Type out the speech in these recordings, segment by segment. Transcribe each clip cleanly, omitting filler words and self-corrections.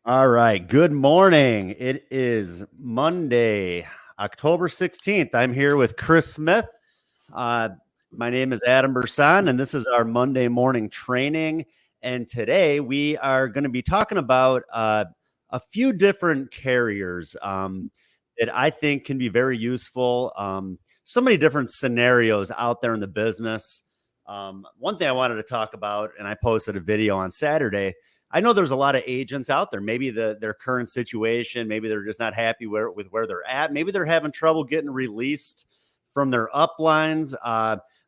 All right. Good morning. It is Monday, October 16th. I'm here with Chris Smith. Uh, my name is Adam Bursan, and this is our Monday morning training. And today we are going to be talking about a few different carriers that I think can be very useful. So many different scenarios out there in the business. One thing I wanted to talk about, and I posted a video on Saturday. I know there's a lot of agents out there. Maybe their current situation, maybe they're just not happy with where they're at. Maybe they're having trouble getting released from their uplines,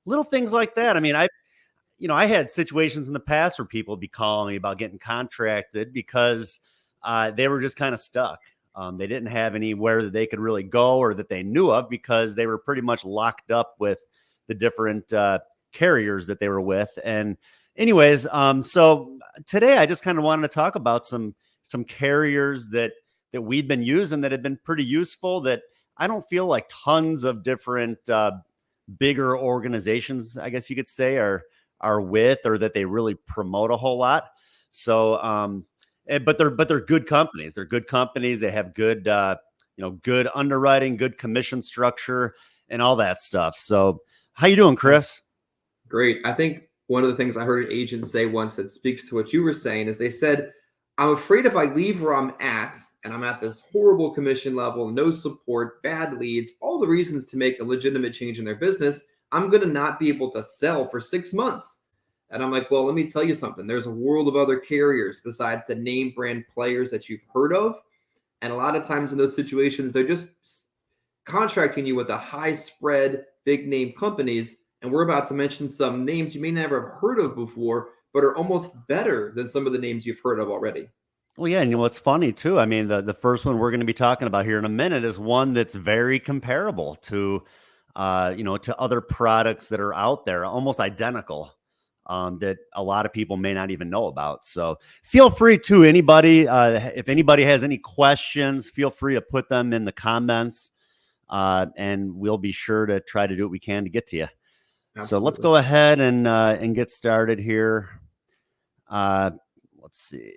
little things like that. I mean, I had situations in the past where people would be calling me about getting contracted because they were just kind of stuck. They didn't have anywhere that they could really go or that they knew of because they were pretty much locked up with the different carriers that they were with. And anyways, so today I just kind of wanted to talk about some carriers that we've been using that have been pretty useful, that I don't feel like tons of different bigger organizations, I guess you could say, are with, or that they really promote a whole lot. So but they're good companies. They're good companies. They have good good underwriting, good commission structure, and all that stuff. So how you doing, Chris? Great. I think one of the things I heard an agent say once that speaks to what you were saying is they said, I'm afraid if I leave where I'm at and I'm at this horrible commission level, no support, bad leads, all the reasons to make a legitimate change in their business, I'm going to not be able to sell for 6 months. And I'm like, well, let me tell you something. There's a world of other carriers besides the name brand players that you've heard of. And a lot of times in those situations, they're just contracting you with a high spread, big name companies. And we're about to mention some names you may never have heard of before, but are almost better than some of the names you've heard of already. Well, yeah, and what's funny too, I mean, the first one we're going to be talking about here in a minute is one that's very comparable to, to other products that are out there, almost identical, that a lot of people may not even know about. So feel free to anybody, if anybody has any questions, feel free to put them in the comments, and we'll be sure to try to do what we can to get to you. So let's Absolutely. go ahead and get started here. Let's see.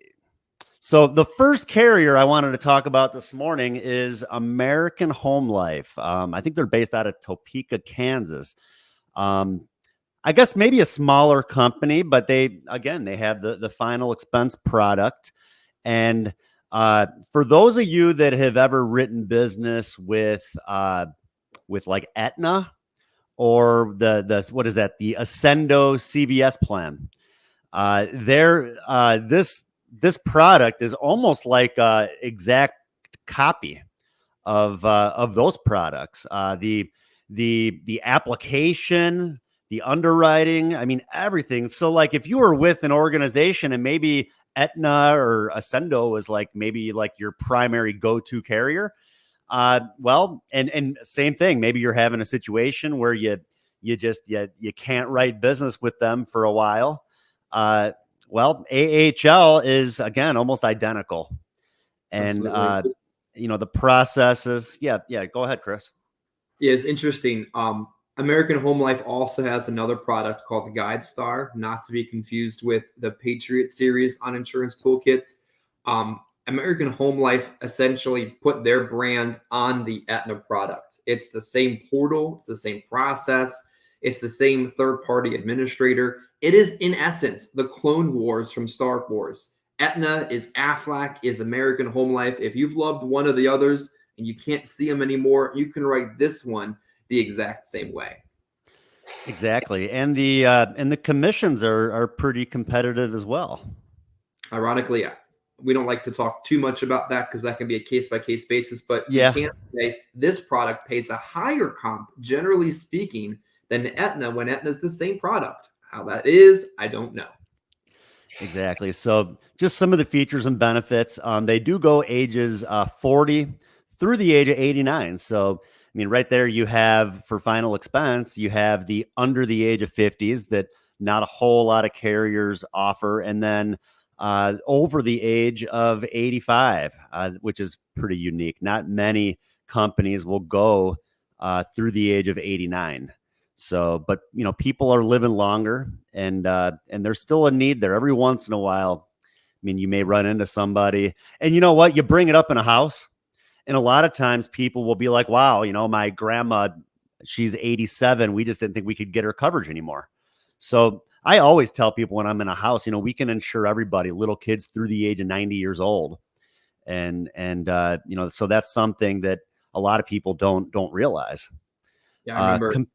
So the first carrier I wanted to talk about this morning is American Home Life. I think they're based out of Topeka, Kansas. I guess maybe a smaller company, but they have the final expense product. And for those of you that have ever written business with like Aetna or the what is that, the Ascendo CVS plan, this product is almost like a exact copy of those products. The application, the underwriting, I mean, everything. So like if you were with an organization and maybe Aetna or Ascendo was like maybe like your primary go-to carrier, well, and same thing, maybe you're having a situation where you can't write business with them for a while. Well, AHL is again almost identical, and Absolutely. the processes. Yeah, go ahead, Chris. Yeah, it's interesting. American Home Life also has another product called the GuideStar, not to be confused with the Patriot series on insurance toolkits. American Home Life essentially put their brand on the Aetna product. It's the same portal, it's the same process, it's the same third-party administrator. It is, in essence, the Clone Wars from Star Wars. Aetna is Aflac, is American Home Life. If you've loved one of the others and you can't see them anymore, you can write this one the exact same way. Exactly, and the commissions are pretty competitive as well. Ironically, we don't like to talk too much about that because that can be a case by case basis, but you Yeah, can't say this product pays a higher comp, generally speaking, than Aetna when Aetna is the same product. How that is, I don't know. exactly. So just some of the features and benefits. They do go ages 40 through the age of 89. So I mean, right there you have for final expense, you have the under the age of 50s that not a whole lot of carriers offer, and then over the age of 85, which is pretty unique. Not many companies will go through the age of 89. So, but people are living longer, and there's still a need there. Every once in a while, mean, you may run into somebody, and you know what? You bring it up in a house, and a lot of times people will be like, wow, my grandma, she's 87. We just didn't think we could get her coverage anymore. So I always tell people when I'm in a house, we can insure everybody, little kids through the age of 90 years old. So that's something that a lot of people don't realize. Yeah, I remember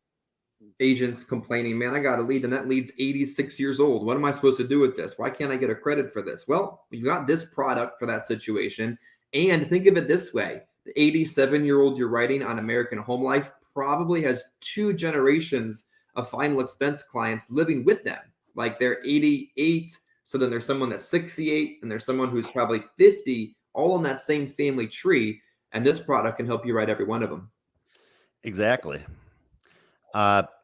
agents complaining, man, I got a lead and that lead's 86 years old. What am I supposed to do with this? Why can't I get a credit for this? Well, you got this product for that situation. And think of it this way. The 87-year-old you're writing on American Home Life probably has 2 generations of final expense clients living with them. Like they're 88. So then there's someone that's 68 and there's someone who's probably 50, all in that same family tree. And this product can help you write every one of them. Exactly.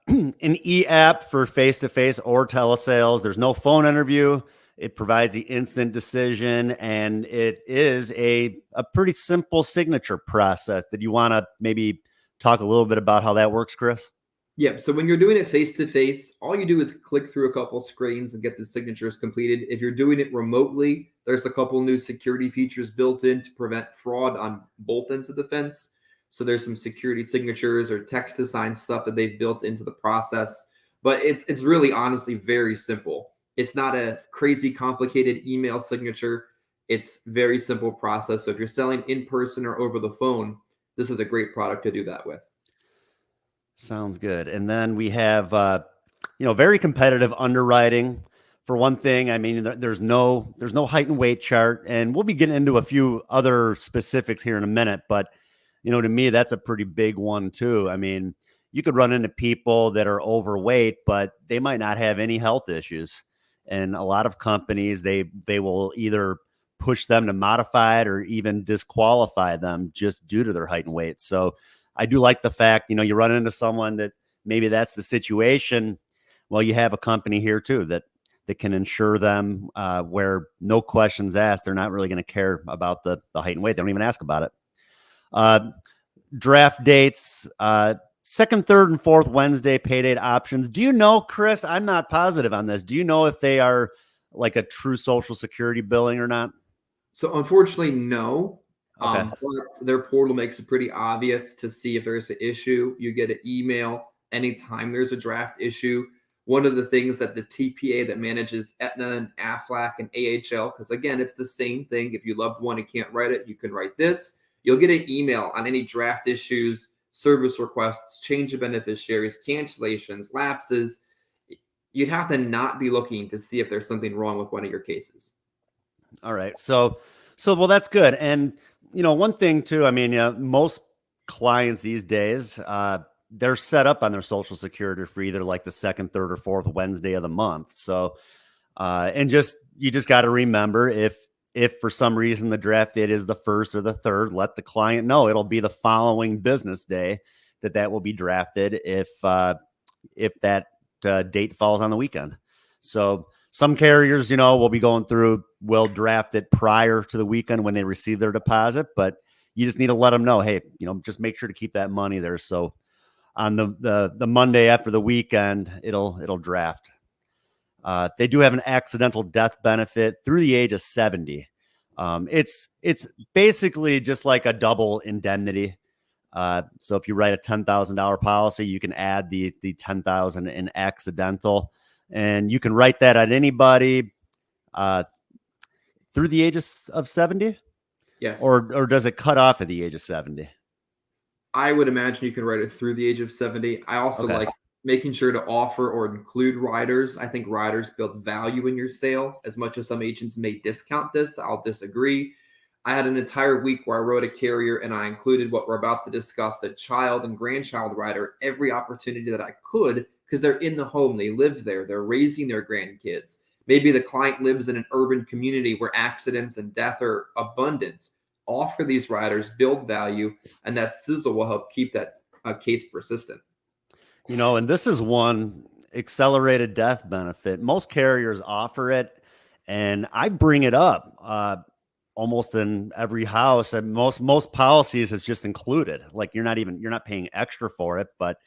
An e-app for face-to-face or telesales. There's no phone interview. It provides the instant decision, and it is a pretty simple signature process. Did you want to maybe talk a little bit about how that works, Chris? Yeah. So when you're doing it face-to-face, all you do is click through a couple screens and get the signatures completed. If you're doing it remotely, there's a couple new security features built in to prevent fraud on both ends of the fence. So there's some security signatures or text to sign stuff that they've built into the process. But it's really honestly very simple. It's not a crazy complicated email signature. It's very simple process. So if you're selling in person or over the phone, this is a great product to do that with. Sounds good. And then we have, very competitive underwriting. For one thing, I mean, there's no height and weight chart, and we'll be getting into a few other specifics here in a minute. But, to me, that's a pretty big one too. I mean, you could run into people that are overweight, but they might not have any health issues. And a lot of companies, they will either push them to modify it or even disqualify them just due to their height and weight. So I do like the fact, you run into someone that maybe that's the situation. Well, you have a company here too that can insure them where no questions asked. They're not really going to care about the height and weight. They don't even ask about it. Draft dates, second, third, and fourth Wednesday pay date options. Do you know, Chris? I'm not positive on this. Do you know if they are like a true Social Security billing or not? So unfortunately, no. Okay. But their portal makes it pretty obvious to see if there's an issue. You get an email anytime there's a draft issue. One of the things that the TPA that manages Aetna and Aflac and AHL, because again, it's the same thing. If you loved one and can't write it, you can write this. You'll get an email on any draft issues, service requests, change of beneficiaries, cancellations, lapses. You'd have to not be looking to see if there's something wrong with one of your cases. All right. So well, that's good. And, one thing too, I mean, most clients these days, they're set up on their Social Security for either like the second, third, or fourth Wednesday of the month. So, you just got to remember if for some reason the draft date is the first or the third, let the client know it'll be the following business day that will be drafted if that date falls on the weekend. So some carriers, will be going through, will draft it prior to the weekend when they receive their deposit, but you just need to let them know, hey, just make sure to keep that money there. So on the Monday after the weekend, it'll draft. They do have an accidental death benefit through the age of 70. It's basically just like a double indemnity. So if you write a $10,000 policy, you can add the 10,000 in accidental, and you can write that at anybody through the age of 70. Yes. Or does it cut off at the age of 70? I would imagine you can write it through the age of 70. I also like making sure to offer or include riders. I think riders build value in your sale. As much as some agents may discount this, I'll disagree. I had an entire week where I wrote a carrier and I included what we're about to discuss, the child and grandchild rider, every opportunity that I could, because they're in the home. They live there. They're raising their grandkids. Maybe the client lives in an urban community where accidents and death are abundant. Offer these riders, build value, and that sizzle will help keep that case persistent. And this is one accelerated death benefit. Most carriers offer it, and I bring it up almost in every house. And most policies is just included. Like you're not paying extra for it, but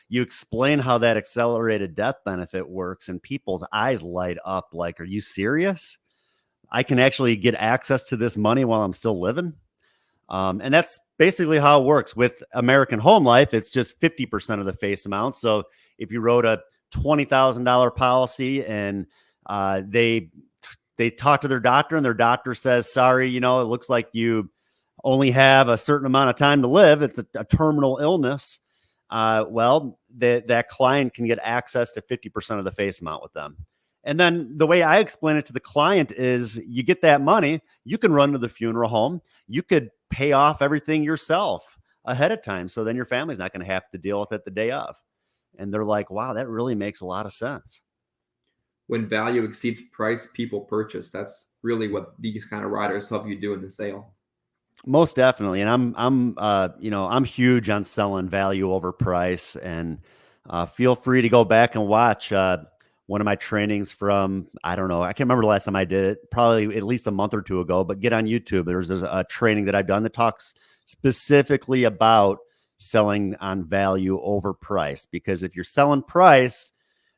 you explain how that accelerated death benefit works, and people's eyes light up. Like, are you serious? I can actually get access to this money while I'm still living. And that's basically how it works with American Home Life. It's just 50% of the face amount. So if you wrote a $20,000 policy and they talk to their doctor and their doctor says, sorry, it looks like you only have a certain amount of time to live. It's a terminal illness. That client can get access to 50% of the face amount with them. And then the way I explain it to the client is you get that money, you can run to the funeral home. You could pay off everything yourself ahead of time. So then your family's not going to have to deal with it the day of. And they're like, wow, that really makes a lot of sense. When value exceeds price, people purchase. That's really what these kind of riders help you do in the sale. Most definitely. And I'm huge on selling value over price, and feel free to go back and watch one of my trainings from, I don't know, I can't remember the last time I did it, probably at least a month or two ago, but get on YouTube. There's a training that I've done that talks specifically about selling on value over price, because if you're selling price,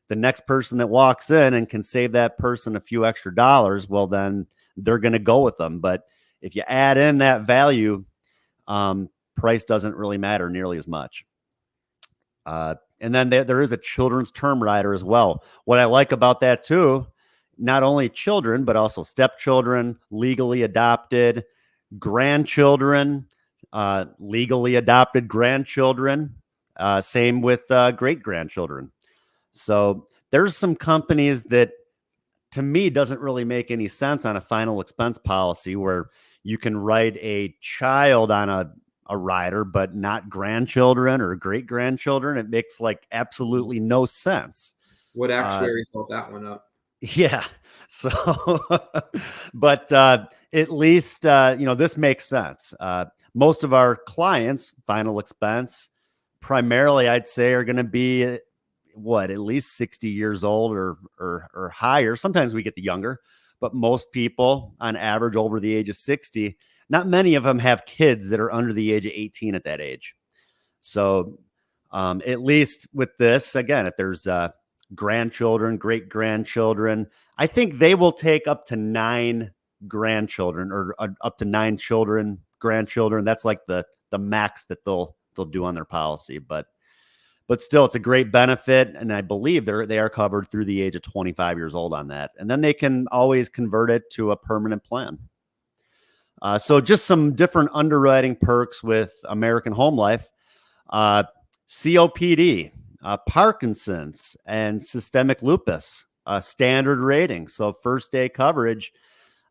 the next person that walks in and can save that person a few extra dollars, well, then they're going to go with them. But if you add in that value, price doesn't really matter nearly as much. And then there is a children's term rider as well. What I like about that too, not only children, but also stepchildren, legally adopted, grandchildren, legally adopted grandchildren, same with great-grandchildren. So there's some companies that, to me, doesn't really make any sense on a final expense policy where you can write a child on a rider, but not grandchildren or great-grandchildren. It makes like absolutely no sense. What actuary thought that one up? Yeah. So, but at least, this makes sense. Most of our clients, final expense, primarily, I'd say, are going to be at least 60 years old or higher. Sometimes we get the younger, but most people on average over the age of 60, not many of them have kids that are under the age of 18 at that age. So at least with this, again, if there's grandchildren, great-grandchildren, I think they will take up to 9 grandchildren or up to 9 children, grandchildren. That's like the max that they'll do on their policy. But still, it's a great benefit, and I believe they are covered through the age of 25 years old on that. And then they can always convert it to a permanent plan. So just some different underwriting perks with American Home Life. COPD, Parkinson's, and systemic lupus, standard rating. So first day coverage,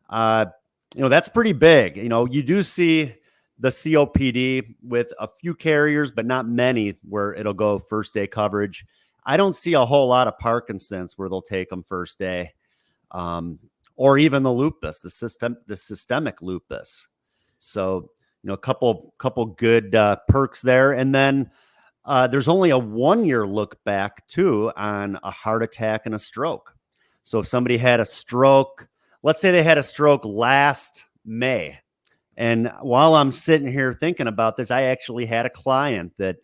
that's pretty big. You do see the COPD with a few carriers, but not many where it'll go first day coverage. I don't see a whole lot of Parkinson's where they'll take them first day, or even the lupus, the systemic lupus. So, a couple good perks there. And then there's only a 1-year look back too on a heart attack and a stroke. So if somebody had a stroke, let's say they had a stroke last May. And while I'm sitting here thinking about this, I actually had a client that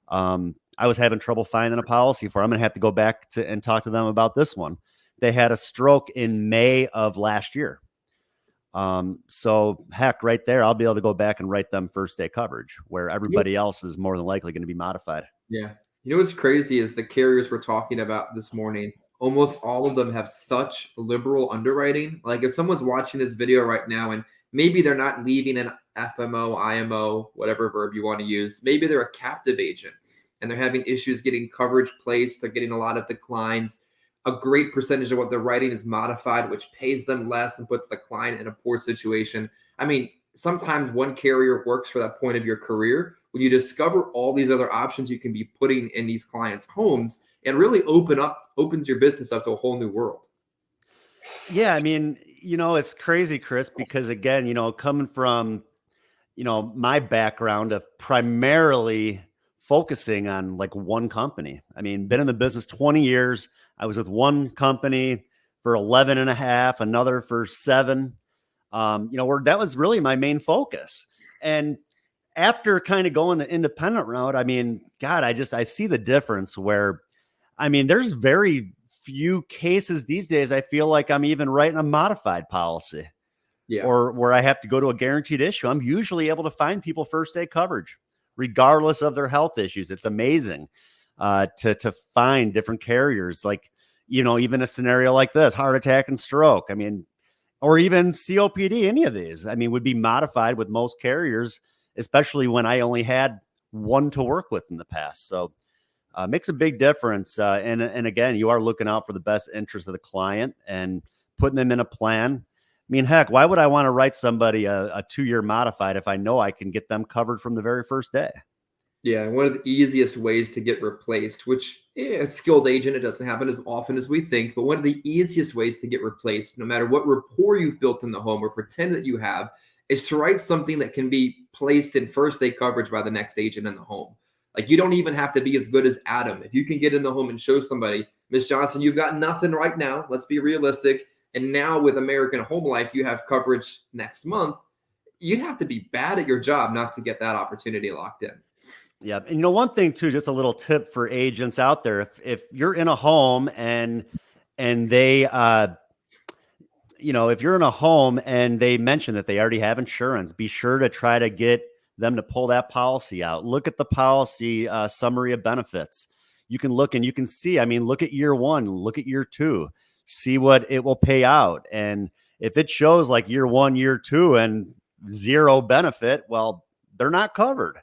I was having trouble finding a policy for. I'm going to have to go back and talk to them about this one. They had a stroke in May of last year. So heck, right there, I'll be able to go back and write them first day coverage where everybody else is more than likely going to be modified. Yeah. What's crazy is the carriers we're talking about this morning, almost all of them have such liberal underwriting. Like if someone's watching this video right now and maybe they're not leaving an FMO, IMO, whatever verb you want to use, maybe they're a captive agent and they're having issues getting coverage placed. They're getting a lot of declines. A great percentage of what they're writing is modified, which pays them less and puts the client in a poor situation. I mean, sometimes one carrier works for that point of your career. When you discover all these other options you can be putting in these clients' homes, it really opens your business up to a whole new world. Yeah, I mean, it's crazy, Chris, because again, coming from, my background of primarily focusing on like one company. I mean, been in the business 20 years. I was with one company for 11 and a half, another for 7, where that was really my main focus. And after kind of going the independent route, I mean, God, I see the difference where, I mean, there's very few cases these days, I feel like I'm even writing a modified policy. Yeah. Or where I have to go to a guaranteed issue. I'm usually able to find people first day coverage, regardless of their health issues. It's amazing to find different carriers, like, even a scenario like this, heart attack and stroke. I mean, or even COPD, any of these, I mean, would be modified with most carriers, especially when I only had one to work with in the past. So makes a big difference. And again, you are looking out for the best interest of the client and putting them in a plan. I mean, heck, why would I want to write somebody a 2-year modified if I know I can get them covered from the very first day? Yeah, and one of the easiest ways to get replaced, which a skilled agent, it doesn't happen as often as we think, but one of the easiest ways to get replaced, no matter what rapport you've built in the home or pretend that you have, is to write something that can be placed in first day coverage by the next agent in the home. Like, you don't even have to be as good as Adam. If you can get in the home and show somebody, Miss Johnson, you've got nothing right now. Let's be realistic. And now with American Home Life, you have coverage next month. You'd have to be bad at your job not to get that opportunity locked in. Yeah. And one thing too, just a little tip for agents out there, if you're in a home and they, if you're in a home and they mention that they already have insurance, be sure to try to get them to pull that policy out. Look at the policy summary of benefits. You can look and you can see, look at year 1, look at year 2, see what it will pay out. And if it shows like year 1, year 2 and 0 benefit, well, they're not covered.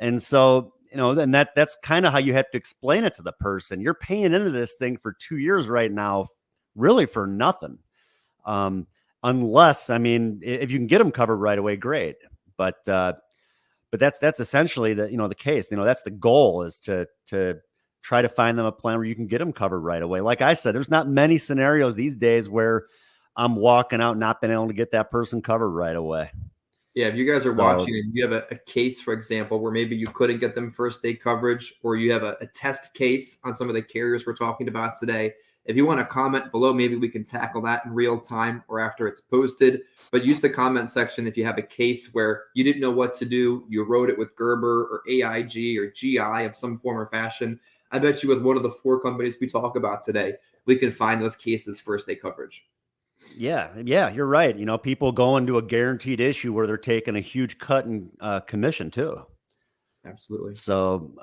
And so, then that's kind of how you have to explain it to the person. You're paying into this thing for 2 years right now, really for nothing. Unless, if you can get them covered right away, great. But that's essentially the case. That's the goal, is to try to find them a plan where you can get them covered right away. Like I said, there's not many scenarios these days where I'm walking out not being able to get that person covered right away. Yeah, if you guys are watching and you have a case, for example, where maybe you couldn't get them first day coverage, or you have a test case on some of the carriers we're talking about today, if you want to comment below, maybe we can tackle that in real time or after it's posted. But use the comment section if you have a case where you didn't know what to do. You wrote it with Gerber or AIG or GI of some form or fashion. I bet you with one of the 4 companies we talk about today, we can find those cases first day coverage. Yeah, you're right. People go into a guaranteed issue where they're taking a huge cut in commission too. Absolutely. So,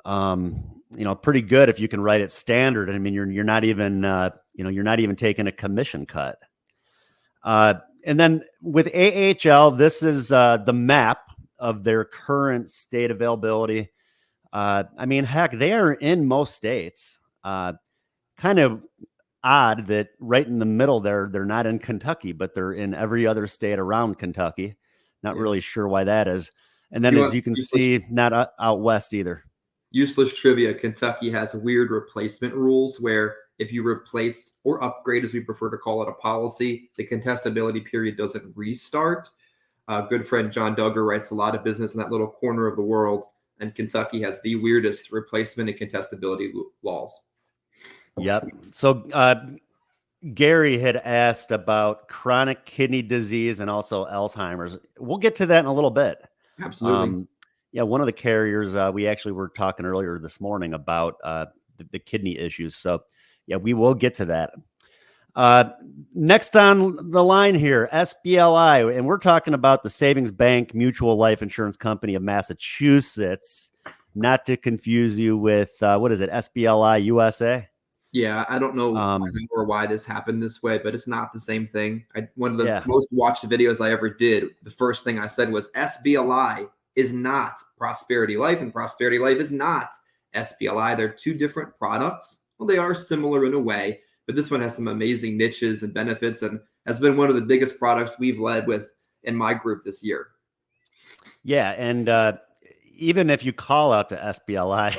pretty good if you can write it standard. You're not even, you're not even taking a commission cut. And then with AHL, this is the map of their current state availability. Heck, they are in most states. Kind of odd that right in the middle there, they're not in Kentucky, but they're in every other state around Kentucky. Not really sure why that is. And then as you can see, not out west either. Useless trivia. Kentucky has weird replacement rules where if you replace or upgrade, as we prefer to call it, a policy, the contestability period doesn't restart. Good friend John Duggar writes a lot of business in that little corner of the world, and Kentucky has the weirdest replacement and contestability laws. Yep. So Gary had asked about chronic kidney disease and also Alzheimer's. We'll get to that in a little bit. Absolutely. One of the carriers, we actually were talking earlier this morning about the kidney issues. So we will get to that. Next on the line here, SBLI, and we're talking about the Savings Bank Mutual Life Insurance Company of Massachusetts, not to confuse you with, what is it, SBLI USA? Yeah, I don't know or why this happened this way, but it's not the same thing. One of the most watched videos I ever did, the first thing I said was SBLI is not Prosperity Life, and Prosperity Life is not SBLI. They're 2 different products. Well, they are similar in a way, but this one has some amazing niches and benefits and has been one of the biggest products we've led with in my group this year. Yeah, and even if you call out to SBLI,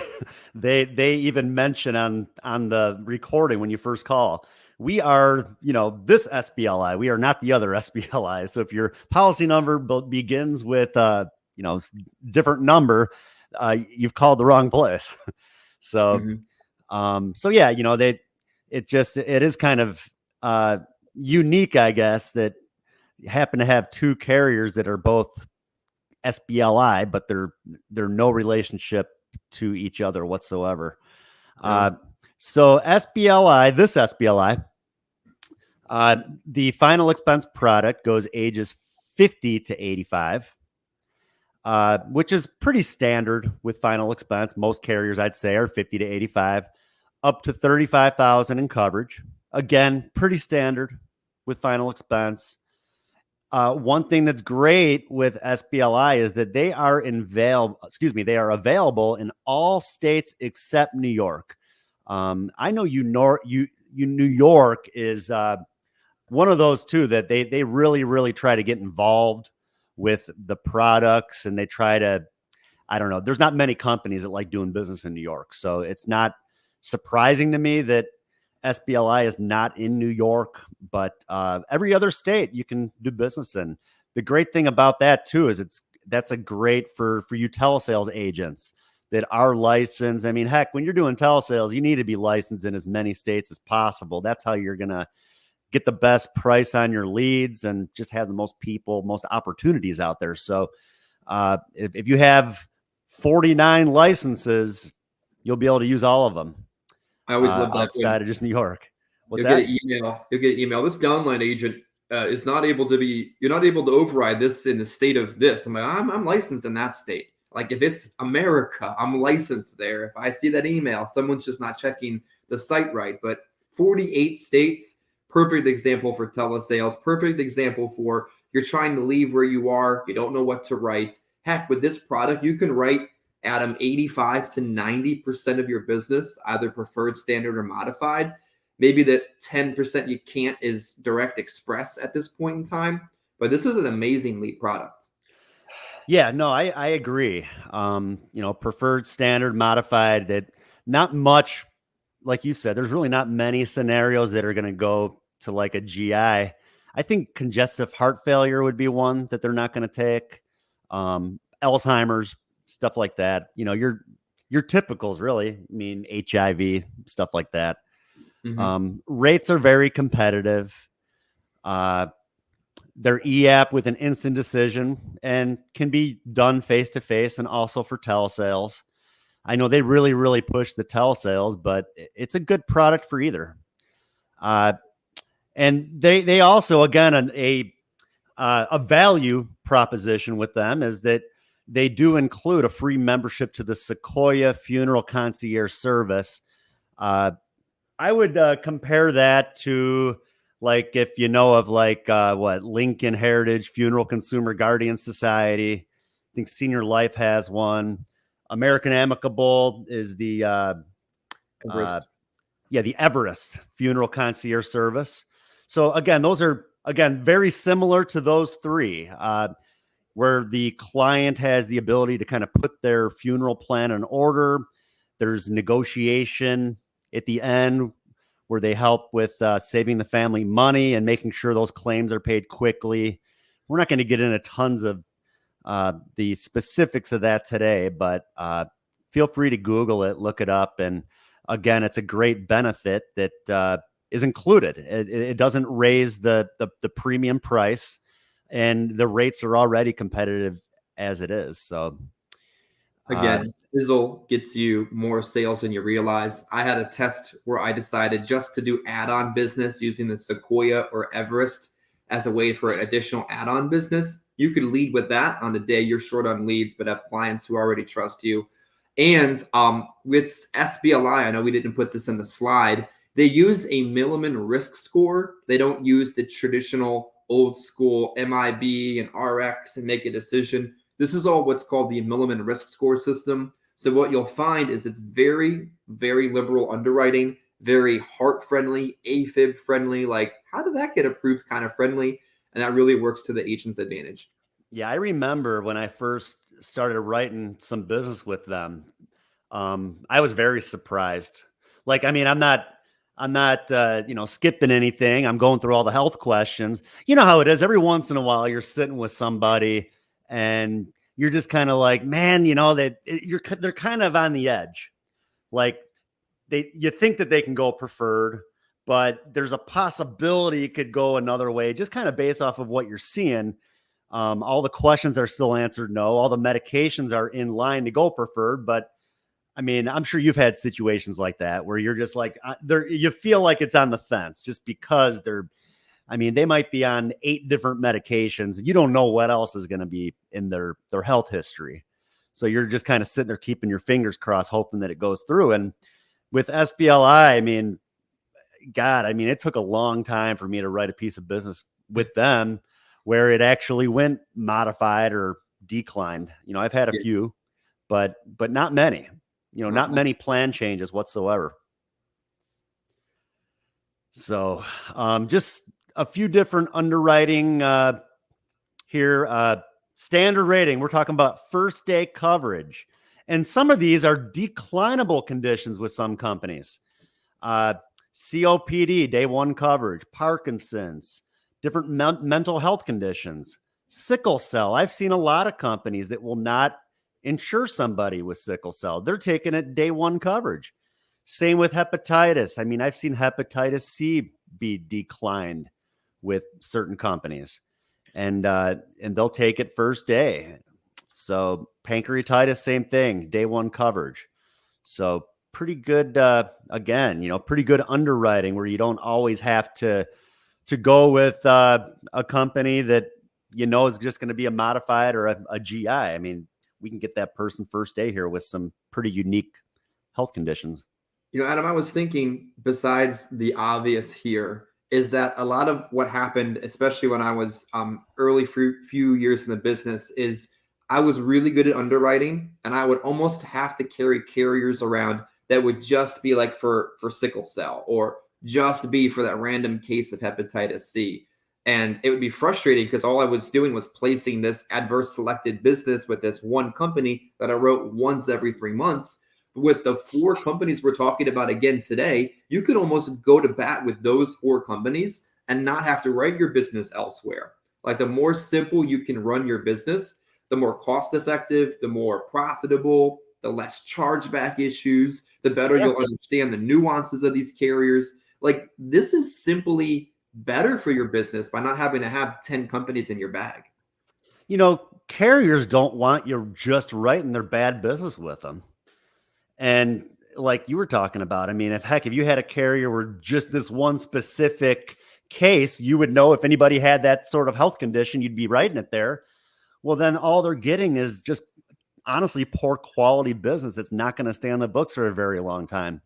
they even mention on the recording when you first call, we are, this SBLI, we are not the other SBLI. So if your policy number begins with, different number, you've called the wrong place. So, it is kind of unique, I guess, that you happen to have 2 carriers that are both SBLI, but they're no relationship to each other whatsoever. So this SBLI, the final expense product goes ages 50 to 85, which is pretty standard with final expense. Most carriers, I'd say, are 50 to 85, up to 35,000 in coverage. Again, pretty standard with final expense. One thing that's great with SBLI is that they are available in all states except New York. I know New York is one of those too that they really try to get involved with the products, and they try to, I don't know, there's not many companies that like doing business in New York, so it's not surprising to me that SBLI is not in New York, but every other state you can do business in. The great thing about that too is that's a great for you telesales agents that are licensed. I mean, heck, when you're doing telesales, you need to be licensed in as many states as possible. That's how you're gonna get the best price on your leads and just have the most opportunities out there. So if you have 49 licenses, you'll be able to use all of them. I always love that outside of just New York. You'll get an email. This downline agent is not able to you're not able to override this in the state of this. I'm like, I'm licensed in that state. Like if it's America, I'm licensed there. If I see that email, someone's just not checking the site right. But 48 states, perfect example for telesales, perfect example for you're trying to leave where you are. You don't know what to write. Heck, with this product, you can write, Adam, 85 to 90% of your business, either preferred, standard, or modified. Maybe that 10% you can't is direct express at this point in time, but this is an amazing lead product. Yeah, no, I agree. Preferred, standard, modified, that not much, like you said, there's really not many scenarios that are going to go to like a GI. I think congestive heart failure would be one that they're not going to take. Alzheimer's, stuff like that. Your typicals, really. I mean, HIV, stuff like that. Mm-hmm. Rates are very competitive. They're e-app with an instant decision and can be done face-to-face and also for telesales. I know they really push the telesales, but it's a good product for either. And they also, again, a value proposition with them is that they do include a free membership to the Sequoia Funeral Concierge Service. I would compare that to, like, if you know of Lincoln Heritage Funeral Consumer Guardian Society. I think Senior Life has one. American Amicable is the Everest Funeral Concierge Service. So again, those are very similar to those three. Where the client has the ability to kind of put their funeral plan in order. There's negotiation at the end where they help with saving the family money and making sure those claims are paid quickly. We're not going to get into tons of the specifics of that today, but feel free to Google it, look it up. And again, it's a great benefit that is included. It doesn't raise the premium price, and the rates are already competitive as it is. So again, Sizzle gets you more sales than you realize. I had a test where I decided just to do add-on business using the Sequoia or Everest as a way for additional add-on business. You could lead with that on the day you're short on leads, but have clients who already trust you. And with SBLI, I know we didn't put this in the slide, they use a Milliman risk score. They don't use the traditional old school MIB and RX and make a decision. This is all what's called the Milliman risk score system. So what you'll find is it's very, very liberal underwriting, very heart friendly, AFib friendly. Like, how did that get approved kind of friendly? And that really works to the agent's advantage. Yeah, I remember when I first started writing some business with them, I was very surprised. Like, I mean, I'm not skipping anything. I'm going through all the health questions. You know how it is. Every once in a while, you're sitting with somebody and you're just kind of like, man, they're kind of on the edge. Like you think that they can go preferred, but there's a possibility it could go another way, just kind of based off of what you're seeing. All the questions are still answered no. All the medications are in line to go preferred, but I mean, I'm sure you've had situations like that where you're just like, there, you feel like it's on the fence just because I mean, they might be on 8 different medications. You don't know what else is going to be in their health history. So you're just kind of sitting there keeping your fingers crossed, hoping that it goes through. And with SBLI, I mean, God, I mean, it took a long time for me to write a piece of business with them where it actually went modified or declined. You know, I've had a few, but not many. You know, not many plan changes whatsoever. So just a few different underwriting here. Standard rating, we're talking about first day coverage. And some of these are declinable conditions with some companies. COPD, day 1 coverage, Parkinson's, different mental health conditions, sickle cell. I've seen a lot of companies that will not insure somebody with sickle cell. They're taking it day 1 coverage. Same with hepatitis. I mean, I've seen hepatitis C be declined with certain companies, and they'll take it first day. So pancreatitis, same thing, day 1 coverage. So pretty good, again, you know, pretty good underwriting where you don't always have to go with a company that, you know, is just going to be a modified or a GI. I mean, we can get that person first day here with some pretty unique health conditions. You know, Adam, I was thinking, besides the obvious here, is that a lot of what happened, especially when I was early few years in the business, is I was really good at underwriting, and I would almost have to carry carriers around that would just be like for sickle cell, or just be for that random case of hepatitis C. And it would be frustrating because all I was doing was placing this adverse selected business with this one company that I wrote once every 3 months. With the 4 companies we're talking about again today, you could almost go to bat with those 4 companies and not have to write your business elsewhere. Like, the more simple you can run your business, the more cost effective, the more profitable, the less chargeback issues, the better you'll understand the nuances of these carriers. Like, this is simply better for your business by not having to have 10 companies in your bag. You know, carriers don't want you just writing their bad business with them. And like you were talking about, I mean, if you had a carrier where just this one specific case, you would know if anybody had that sort of health condition, you'd be writing it there. Well, then all they're getting is just honestly poor quality business that's not going to stay on the books for a very long time,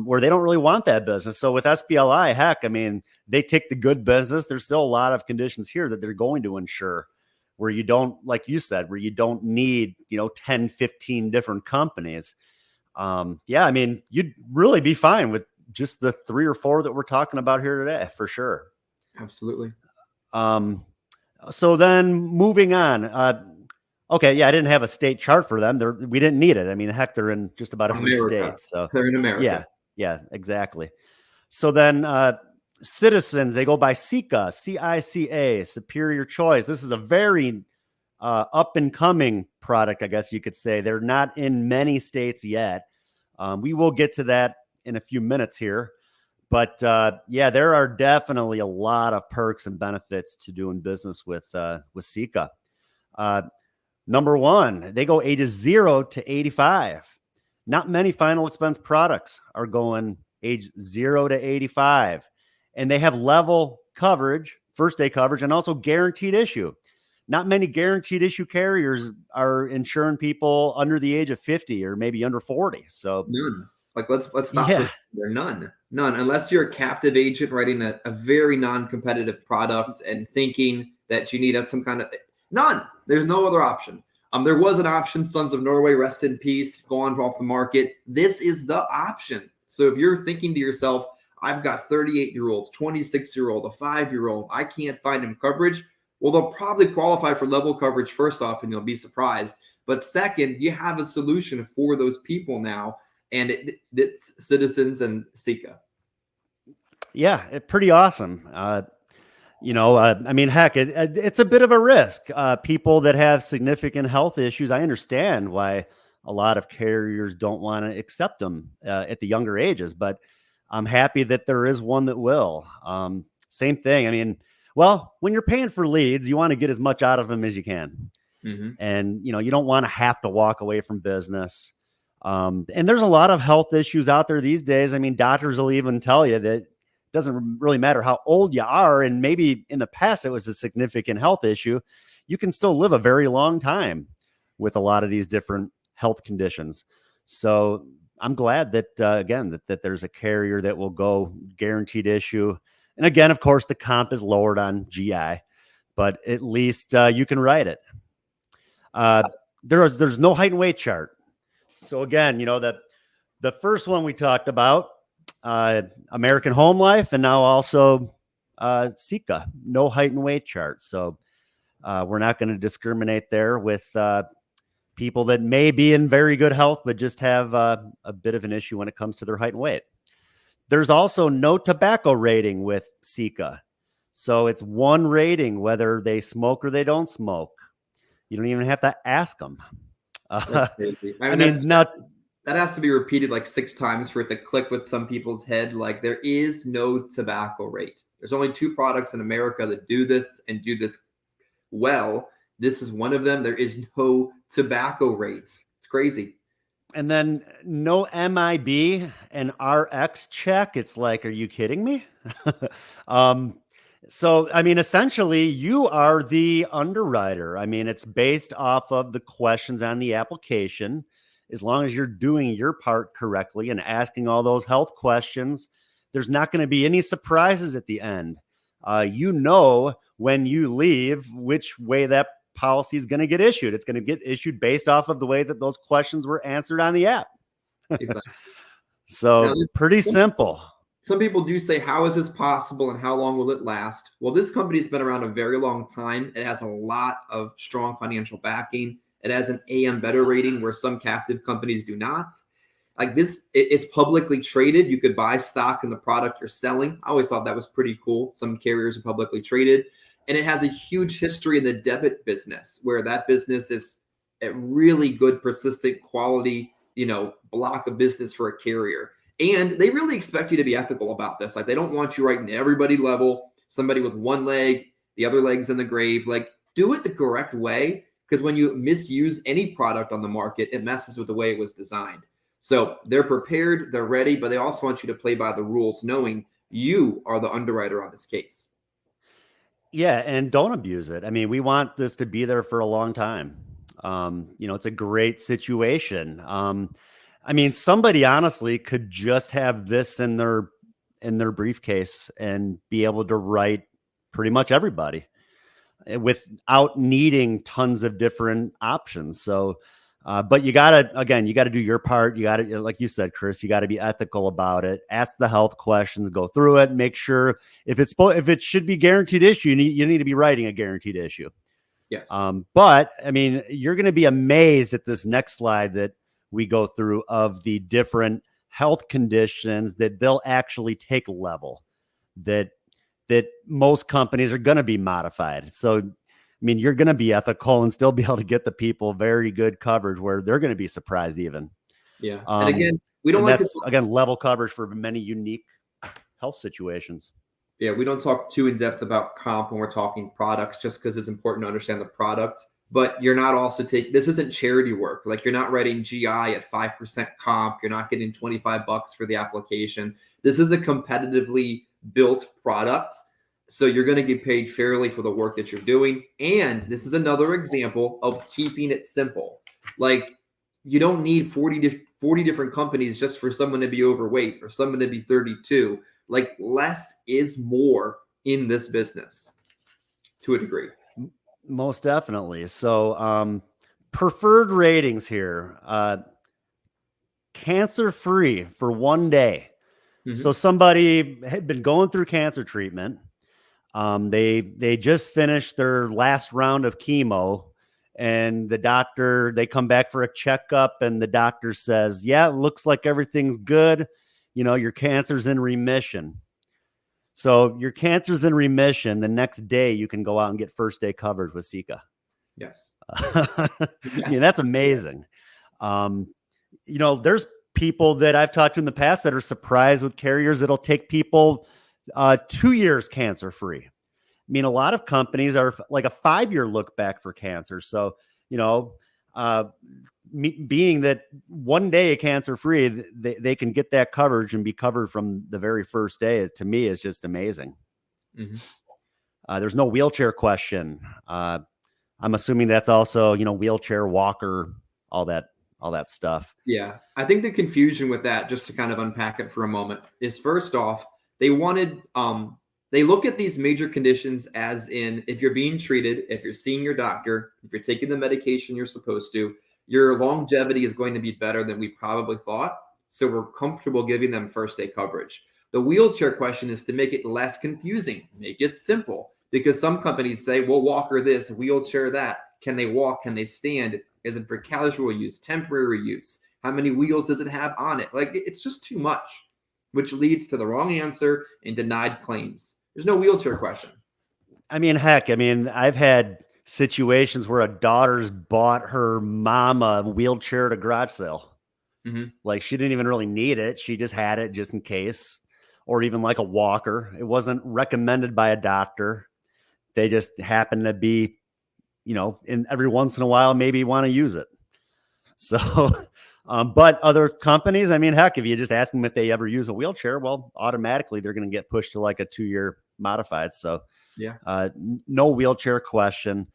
where they don't really want that business. So with SBLI, heck, I mean, they take the good business. There's still a lot of conditions here that they're going to insure, where you don't, like you said, where you don't need, 10, 15 different companies. Yeah, I mean, you'd really be fine with just the 3 or 4 that we're talking about here today, for sure. Absolutely. So then moving on, okay. Yeah. I didn't have a state chart for them. We didn't need it. I mean, heck, they're in just about every state. So they're in America. Yeah, exactly. So then, Citizens, they go by CICA, CICA, Superior Choice. This is a very up and coming product, I guess you could say. They're not in many states yet. We will get to that in a few minutes here. But yeah, there are definitely a lot of perks and benefits to doing business with CICA. Number 1, they go ages 0 to 85. Not many final expense products are going age 0 to 85. And they have level coverage, first day coverage, and also guaranteed issue. Not many guaranteed issue carriers are insuring people under the age of 50 or maybe under 40. So none. Like, let's stop this. There, none, unless you're a captive agent writing a very non-competitive product and thinking that you need some kind of none. There's no other option. There was an option, Sons of Norway, rest in peace, gone off the market. This is the option. So if you're thinking to yourself, I've got 38-year-olds, 26-year-old, a 5-year-old, I can't find him coverage. Well, they'll probably qualify for level coverage first off, and you'll be surprised. But second, you have a solution for those people now, and it's Citizens and CICA. Yeah, pretty awesome. I mean, heck, it's a bit of a risk. People that have significant health issues, I understand why a lot of carriers don't want to accept them at the younger ages, but I'm happy that there is one that will. Same thing. I mean, well, when you're paying for leads, you want to get as much out of them as you can. Mm-hmm. And, you don't want to have to walk away from business. And there's a lot of health issues out there these days. I mean, doctors will even tell you that it doesn't really matter how old you are. And maybe in the past it was a significant health issue. You can still live a very long time with a lot of these different health conditions. So I'm glad that, again, that there's a carrier that will go guaranteed issue. And again, of course, the comp is lowered on GI, but at least you can write it. There's no height and weight chart. So again, the first one we talked about, American Home Life, and now also Sika, no height and weight chart. So we're not going to discriminate there with people that may be in very good health, but just have a bit of an issue when it comes to their height and weight. There's also no tobacco rating with Sika. So it's one rating, whether they smoke or they don't smoke. You don't even have to ask them. That's crazy. That has to be repeated like 6 times for it to click with some people's head. Like, there is no tobacco rate. There's only 2 products in America that do this and do this well. This is one of them. There is no tobacco rate. It's crazy. And then no MIB and RX check. It's like, are you kidding me? So, I mean, essentially, you are the underwriter. I mean, it's based off of the questions on the application. As long as you're doing your part correctly and asking all those health questions, there's not going to be any surprises at the end. When you leave, which way that policy is going to get issued. It's going to get issued based off of the way that those questions were answered on the app. Exactly. So pretty simple. Some people do say, how is this possible and how long will it last? Well, this company has been around a very long time. It has a lot of strong financial backing. It has an AM Better rating where some captive companies do not. Like this, it's publicly traded. You could buy stock in the product you're selling. I always thought that was pretty cool. Some carriers are publicly traded. And it has a huge history in the debit business, where that business is a really good, persistent, quality, block of business for a carrier. And they really expect you to be ethical about this. Like, they don't want you writing everybody level, somebody with one leg, the other leg's in the grave. Like, do it the correct way, because when you misuse any product on the market, it messes with the way it was designed. So they're prepared, they're ready, but they also want you to play by the rules, knowing you are the underwriter on this case. Yeah, and don't abuse it. I mean, we want this to be there for a long time. It's a great situation. I mean, somebody honestly could just have this in their briefcase and be able to write pretty much everybody without needing tons of different options. So, but you gotta do your part. You gotta, like you said, Chris, you gotta be ethical about it. Ask the health questions, go through it, make sure if it should be guaranteed issue, you need to be writing a guaranteed issue. Yes. But I mean, you're going to be amazed at this next slide that we go through of the different health conditions that they'll actually take level, that most companies are going to be modified. So, I mean, you're going to be ethical and still be able to get the people very good coverage where they're going to be surprised even. Yeah. And again, we don't like again, level coverage for many unique health situations. Yeah, we don't talk too in depth about comp when we're talking products, just because it's important to understand the product. But you're not also this isn't charity work. Like, you're not writing GI at 5% comp. You're not getting $25 for the application. This is a competitively built product. So you're going to get paid fairly for the work that you're doing. And this is another example of keeping it simple. Like, you don't need 40 different companies just for someone to be overweight or someone to be 32. Like, less is more in this business to a degree. Most definitely. So, preferred ratings here, cancer-free for 1 day. Mm-hmm. So somebody had been going through cancer treatment. They just finished their last round of chemo, and they come back for a checkup, and the doctor says, yeah, it looks like everything's good. Your cancer's in remission. So your cancer's in remission. The next day you can go out and get first day coverage with Sika. Yes. I mean, that's amazing. There's people that I've talked to in the past that are surprised with carriers that'll take people 2 years cancer free. I mean, a lot of companies are like a 5-year look back for cancer. So, being that one day cancer free, they can get that coverage and be covered from the very first day. To me, is just amazing. Mhm. There's no wheelchair question. I'm assuming that's also, wheelchair, walker, all that stuff. Yeah. I think the confusion with that, just to kind of unpack it for a moment, is first off, they wanted they look at these major conditions as in if you're being treated, if you're seeing your doctor, if you're taking the medication you're supposed to, your longevity is going to be better than we probably thought. So we're comfortable giving them first day coverage. The wheelchair question is to make it less confusing, make it simple, because some companies say, well, walker this, wheelchair that. Can they walk? Can they stand? Is it for casual use, temporary use? How many wheels does it have on it? Like, it's just too much, which leads to the wrong answer and denied claims. There's no wheelchair question. I mean, heck, I've had situations where a daughter's bought her mom a wheelchair at a garage sale. Mhm. Like, she didn't even really need it. She just had it just in case, or even like a walker. It wasn't recommended by a doctor. They just happen to be, in every once in a while, maybe want to use it. So, but other companies, heck, if you just ask them if they ever use a wheelchair, well, automatically they're going to get pushed to like a 2-year modified. So Yeah. No wheelchair question.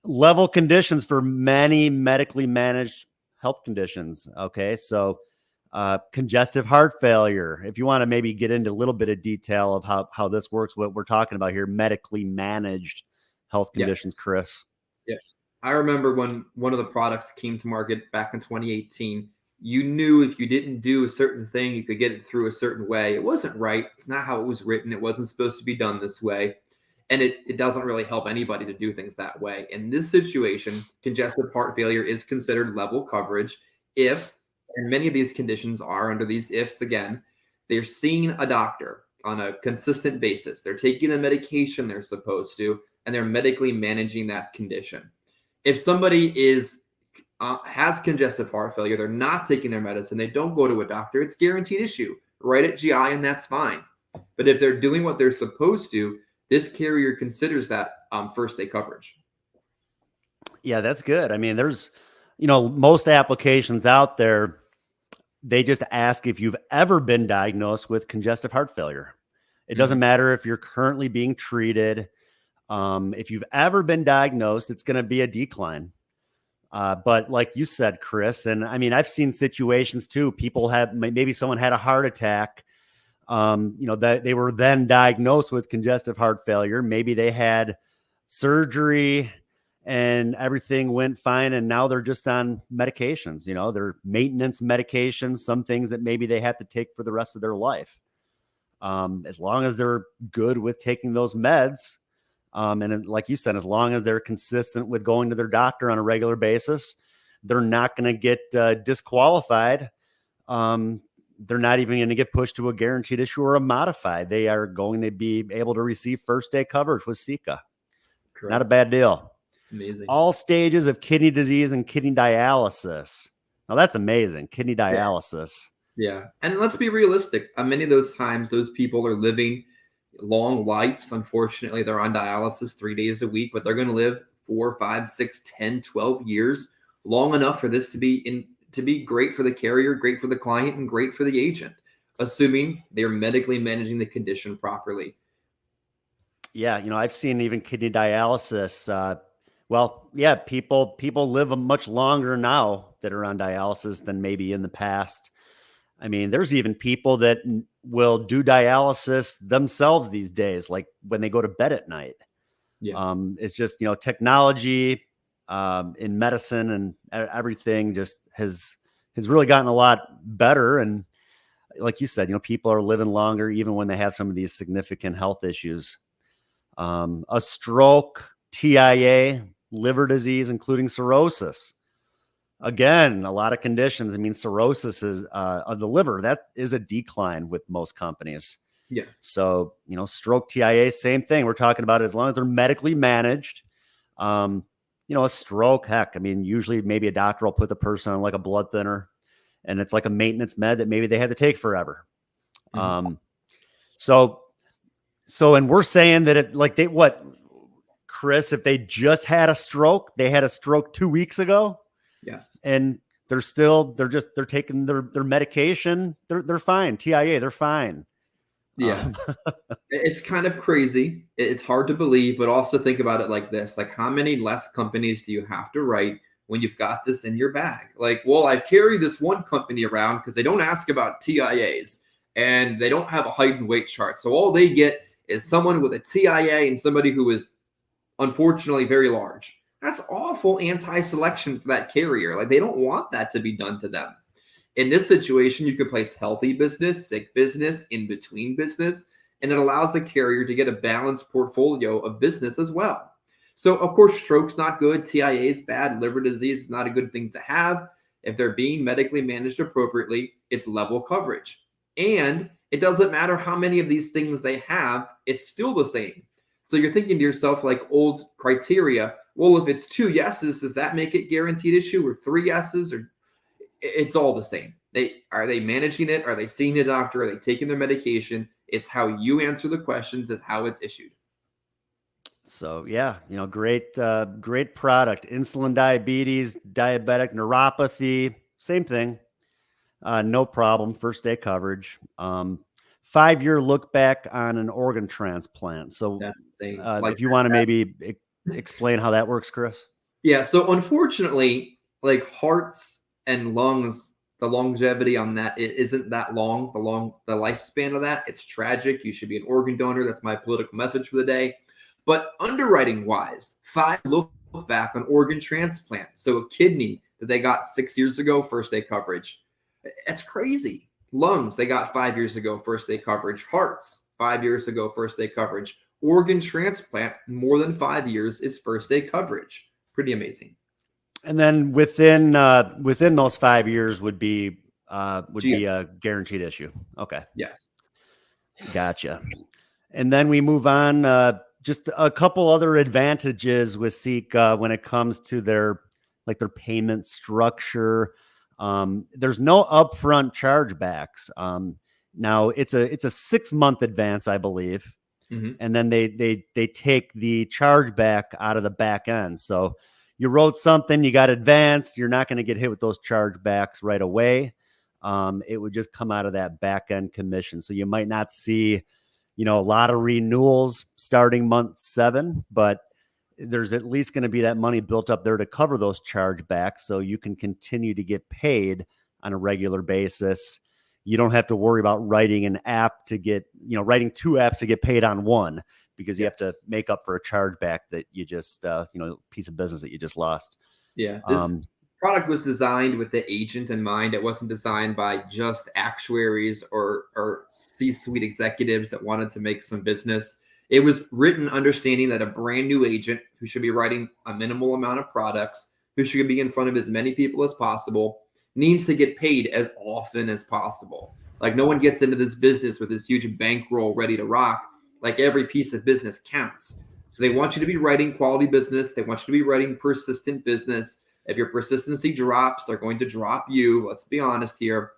Level conditions for many medically managed health conditions. Okay. So congestive heart failure, if you want to maybe get into a little bit of detail of how this works, what we're talking about here, medically managed health conditions, Yes. Chris. Yeah. I remember when one of the products came to market back in 2018, you knew if you didn't do a certain thing, you could get it through a certain way. It wasn't right. It's not how it was written. It wasn't supposed to be done this way. And it doesn't really help anybody to do things that way. In this situation, congestive heart failure is considered level coverage if, and many of these conditions are under these ifs again, they're seeing a doctor on a consistent basis. They're taking the medication they're supposed to, and they're medically managing that condition. If somebody has congestive heart failure, they're not taking their medicine, they don't go to a doctor, it's guaranteed issue right at GI, and that's fine. But if they're doing what they're supposed to, this carrier considers that first day coverage. Yeah, that's good. There's, most applications out there, they just ask if you've ever been diagnosed with congestive heart failure. It doesn't matter if you're currently being treated. If you've ever been diagnosed, it's going to be a decline. But like you said, Chris, and I've seen situations too. People maybe someone had a heart attack. That they were then diagnosed with congestive heart failure. Maybe they had surgery and everything went fine, and now they're just on medications. They're maintenance medications, some things that maybe they have to take for the rest of their life. As long as they're good with taking those meds, and like you said, as long as they're consistent with going to their doctor on a regular basis, they're not going to get disqualified. They're not even going to get pushed to a guaranteed issue or a modified. They are going to be able to receive first day coverage with SECA. Correct. Not a bad deal. Amazing. All stages of kidney disease and kidney dialysis. Now that's amazing. Kidney dialysis. Yeah. And let's be realistic. Many of those times, those people are living long lives. Unfortunately, they're on dialysis 3 days a week, but they're going to live 4, 5, 6, 10, 12 years, long enough for this to be great for the carrier, great for the client, and great for the agent, assuming they're medically managing the condition properly. Yeah. I've seen even kidney dialysis. People live much longer now that are on dialysis than maybe in the past. There's even people that will do dialysis themselves these days, like when they go to bed at night. Yeah. It's just, technology in medicine and everything just has really gotten a lot better. And like you said, people are living longer even when they have some of these significant health issues. A stroke, TIA, liver disease, including cirrhosis. Again, a lot of conditions. Cirrhosis is of the liver. That is a decline with most companies. Yes. So, stroke, TIA, same thing. We're talking about it as long as they're medically managed. A stroke, heck, usually maybe a doctor will put the person on like a blood thinner, and it's like a maintenance med that maybe they have to take forever. Mm-hmm. And we're saying that Chris, if they just had a stroke, they had a stroke 2 weeks ago. Yes. And they're taking their medication. They're fine. TIA, they're fine. Yeah. It's kind of crazy. It's hard to believe, but also think about it like this. Like, how many less companies do you have to write when you've got this in your bag? Like, well, I carry this one company around because they don't ask about TIAs and they don't have a height and weight chart. So all they get is someone with a TIA and somebody who is unfortunately very large. That's awful anti-selection for that carrier. Like, they don't want that to be done to them. In this situation, you can place healthy business, sick business, in between business, and it allows the carrier to get a balanced portfolio of business as well. So, of course, stroke's not good, TIA is bad, liver disease is not a good thing to have. If they're being medically managed appropriately, it's level coverage. And it doesn't matter how many of these things they have, it's still the same. So you're thinking to yourself, like old criteria, well, if it's 2 yeses, does that make it guaranteed issue, or 3 yeses? Or it's all the same. Are they managing it? Are they seeing a doctor? Are they taking their medication? It's how you answer the questions is how it's issued. So yeah, great product. Insulin diabetes, diabetic neuropathy, same thing. No problem. First day coverage. 5-year look back on an organ transplant. So that's insane. If you want to maybe explain how that works, Chris. Yeah. So unfortunately, like hearts and lungs, the longevity on that, it isn't that long. The lifespan of that, it's tragic. You should be an organ donor. That's my political message for the day. But underwriting wise, 5 look back on organ transplant. So a kidney that they got 6 years ago, first day coverage. That's crazy. Lungs, they got 5 years ago, first day coverage. Hearts, 5 years ago, first day coverage. Organ transplant, more than 5 years is first day coverage. Pretty amazing. And then within those 5 years would be a guaranteed issue. Okay. Yes. Gotcha. And then we move on. Just a couple other advantages with Seek when it comes to their payment structure. There's no upfront chargebacks. Now it's a 6-month advance, I believe. Mm-hmm. And then they take the chargeback out of the back end. So you wrote something, you got advanced, you're not going to get hit with those chargebacks right away. It would just come out of that back end commission. So you might not see, a lot of renewals starting month 7, but there's at least going to be that money built up there to cover those chargebacks. So you can continue to get paid on a regular basis. You don't have to worry about writing an app to get, writing 2 apps to get paid on one, because you have to make up for a chargeback that you just, piece of business that you just lost. Yeah. This product was designed with the agent in mind. It wasn't designed by just actuaries or C-suite executives that wanted to make some business. It was written understanding that a brand new agent who should be writing a minimal amount of products, who should be in front of as many people as possible, needs to get paid as often as possible. Like, no one gets into this business with this huge bankroll ready to rock. Like, every piece of business counts. So they want you to be writing quality business. They want you to be writing persistent business. If your persistency drops, they're going to drop you. Let's be honest here.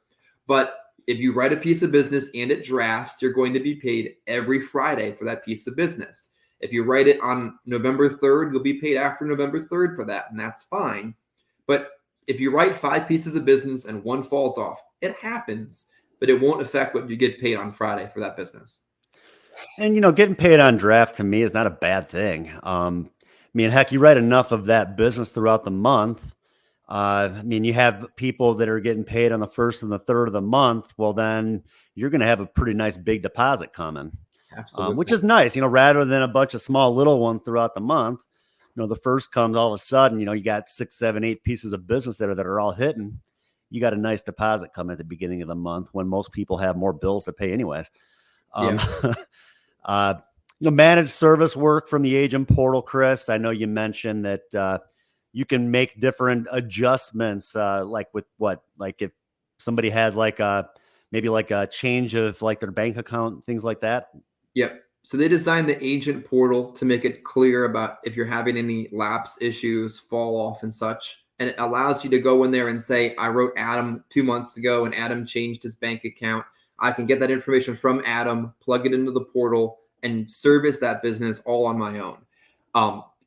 But if you write a piece of business and it drafts, you're going to be paid every Friday for that piece of business. If you write it on November 3rd, you'll be paid after November 3rd for that, and that's fine. But if you write 5 pieces of business and one falls off, it happens, but it won't affect what you get paid on Friday for that business. And, getting paid on draft to me is not a bad thing. Heck, you write enough of that business throughout the month. You have people that are getting paid on the 1st and the 3rd of the month. Well, then you're going to have a pretty nice big deposit coming, which is nice, rather than a bunch of small little ones throughout the month. The first comes all of a sudden, you got 6, 7, 8 pieces of business that are all hitting. You got a nice deposit coming at the beginning of the month when most people have more bills to pay anyways. Managed service work from the agent portal, Chris. I know you mentioned that you can make different adjustments, if somebody has maybe a change of their bank account, things like that. Yep. So they designed the agent portal to make it clear about if you're having any lapse issues, fall off and such. And it allows you to go in there and say, I wrote Adam 2 months ago and Adam changed his bank account. I can get that information from Adam, plug it into the portal, and service that business all on my own.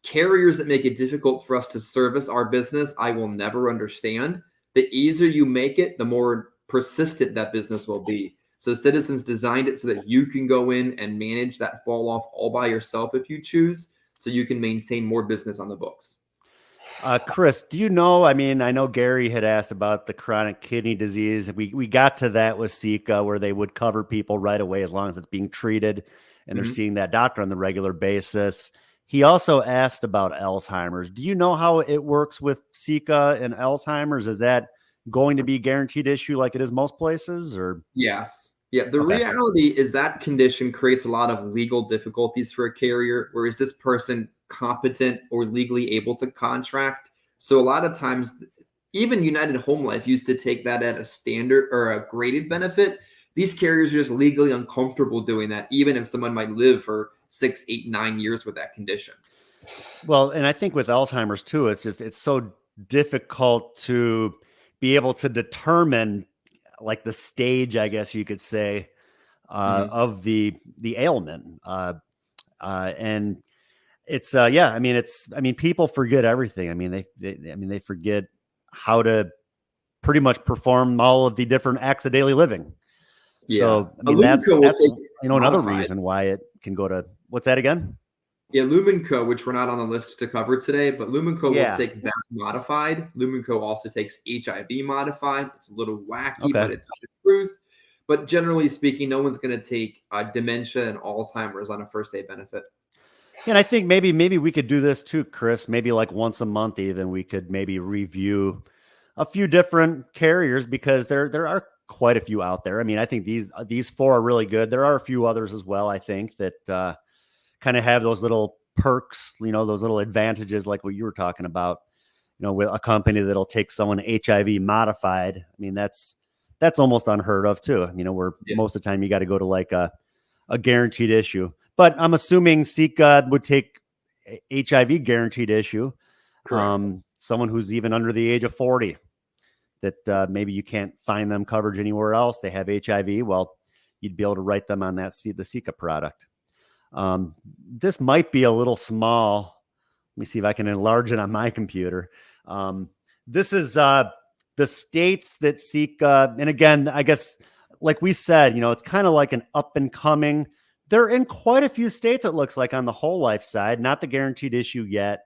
Carriers that make it difficult for us to service our business, I will never understand, the easier you make it, the more persistent that business will be. So Citizens designed it so that you can go in and manage that fall off all by yourself if you choose, so you can maintain more business on the books. Chris, do you know, I mean, I know Gary had asked about the chronic kidney disease. We got to that with Sika, where they would cover people right away as long as it's being treated and they're seeing that doctor on the regular basis. He also asked about Alzheimer's. Do you know how it works with Sika and Alzheimer's? Is that going to be a guaranteed issue like it is most places, or? Yes. Yeah. The Okay. reality is that condition creates a lot of legal difficulties for a carrier. Where is this person competent or legally able to contract? So a lot of times, even United Home Life used to take that at a standard or a graded benefit. These carriers are just legally uncomfortable doing that, even if someone might live for 6, 8, 9 years with that condition. Well, and I think with Alzheimer's too, it's so difficult to be able to determine like the stage, I guess you could say, Mhm. of the ailment. And it's yeah, I mean, people forget everything. I mean, they forget how to pretty much perform all of the different acts of daily living. Yeah. So, I mean, Lumenco will that's take another modified. reason why it can go to, what's that again? Yeah, Lumenco, which we're not on the list to cover today, but Lumenco will Yeah. take that modified. Lumenco also takes HIV modified. It's a little wacky, Okay. but it's the truth. But generally speaking, no one's going to take dementia and Alzheimer's on a first day benefit. And I think maybe we could do this too, Chris. Maybe like once a month, even we could maybe review a few different carriers, because there are quite a few out there. I mean, I think these four are really good. There are a few others as well, I think, that kind of have those little perks, those little advantages, like what you were talking about. With a company that'll take someone HIV modified. I mean, that's almost unheard of too. Where Yeah, most of the time you got to go to like a guaranteed issue. But I'm assuming Sika would take HIV guaranteed issue. correct. Someone who's even under the age of 40, that maybe you can't find them coverage anywhere else. They have HIV. Well, you'd be able to write them on the Sika product. This might be a little small. Let me see if I can enlarge it on my computer. This is the states that Sika, and again, I guess, like we said, it's kind of like an up and coming. They're in quite a few states, it looks like, on the whole life side, not the guaranteed issue yet.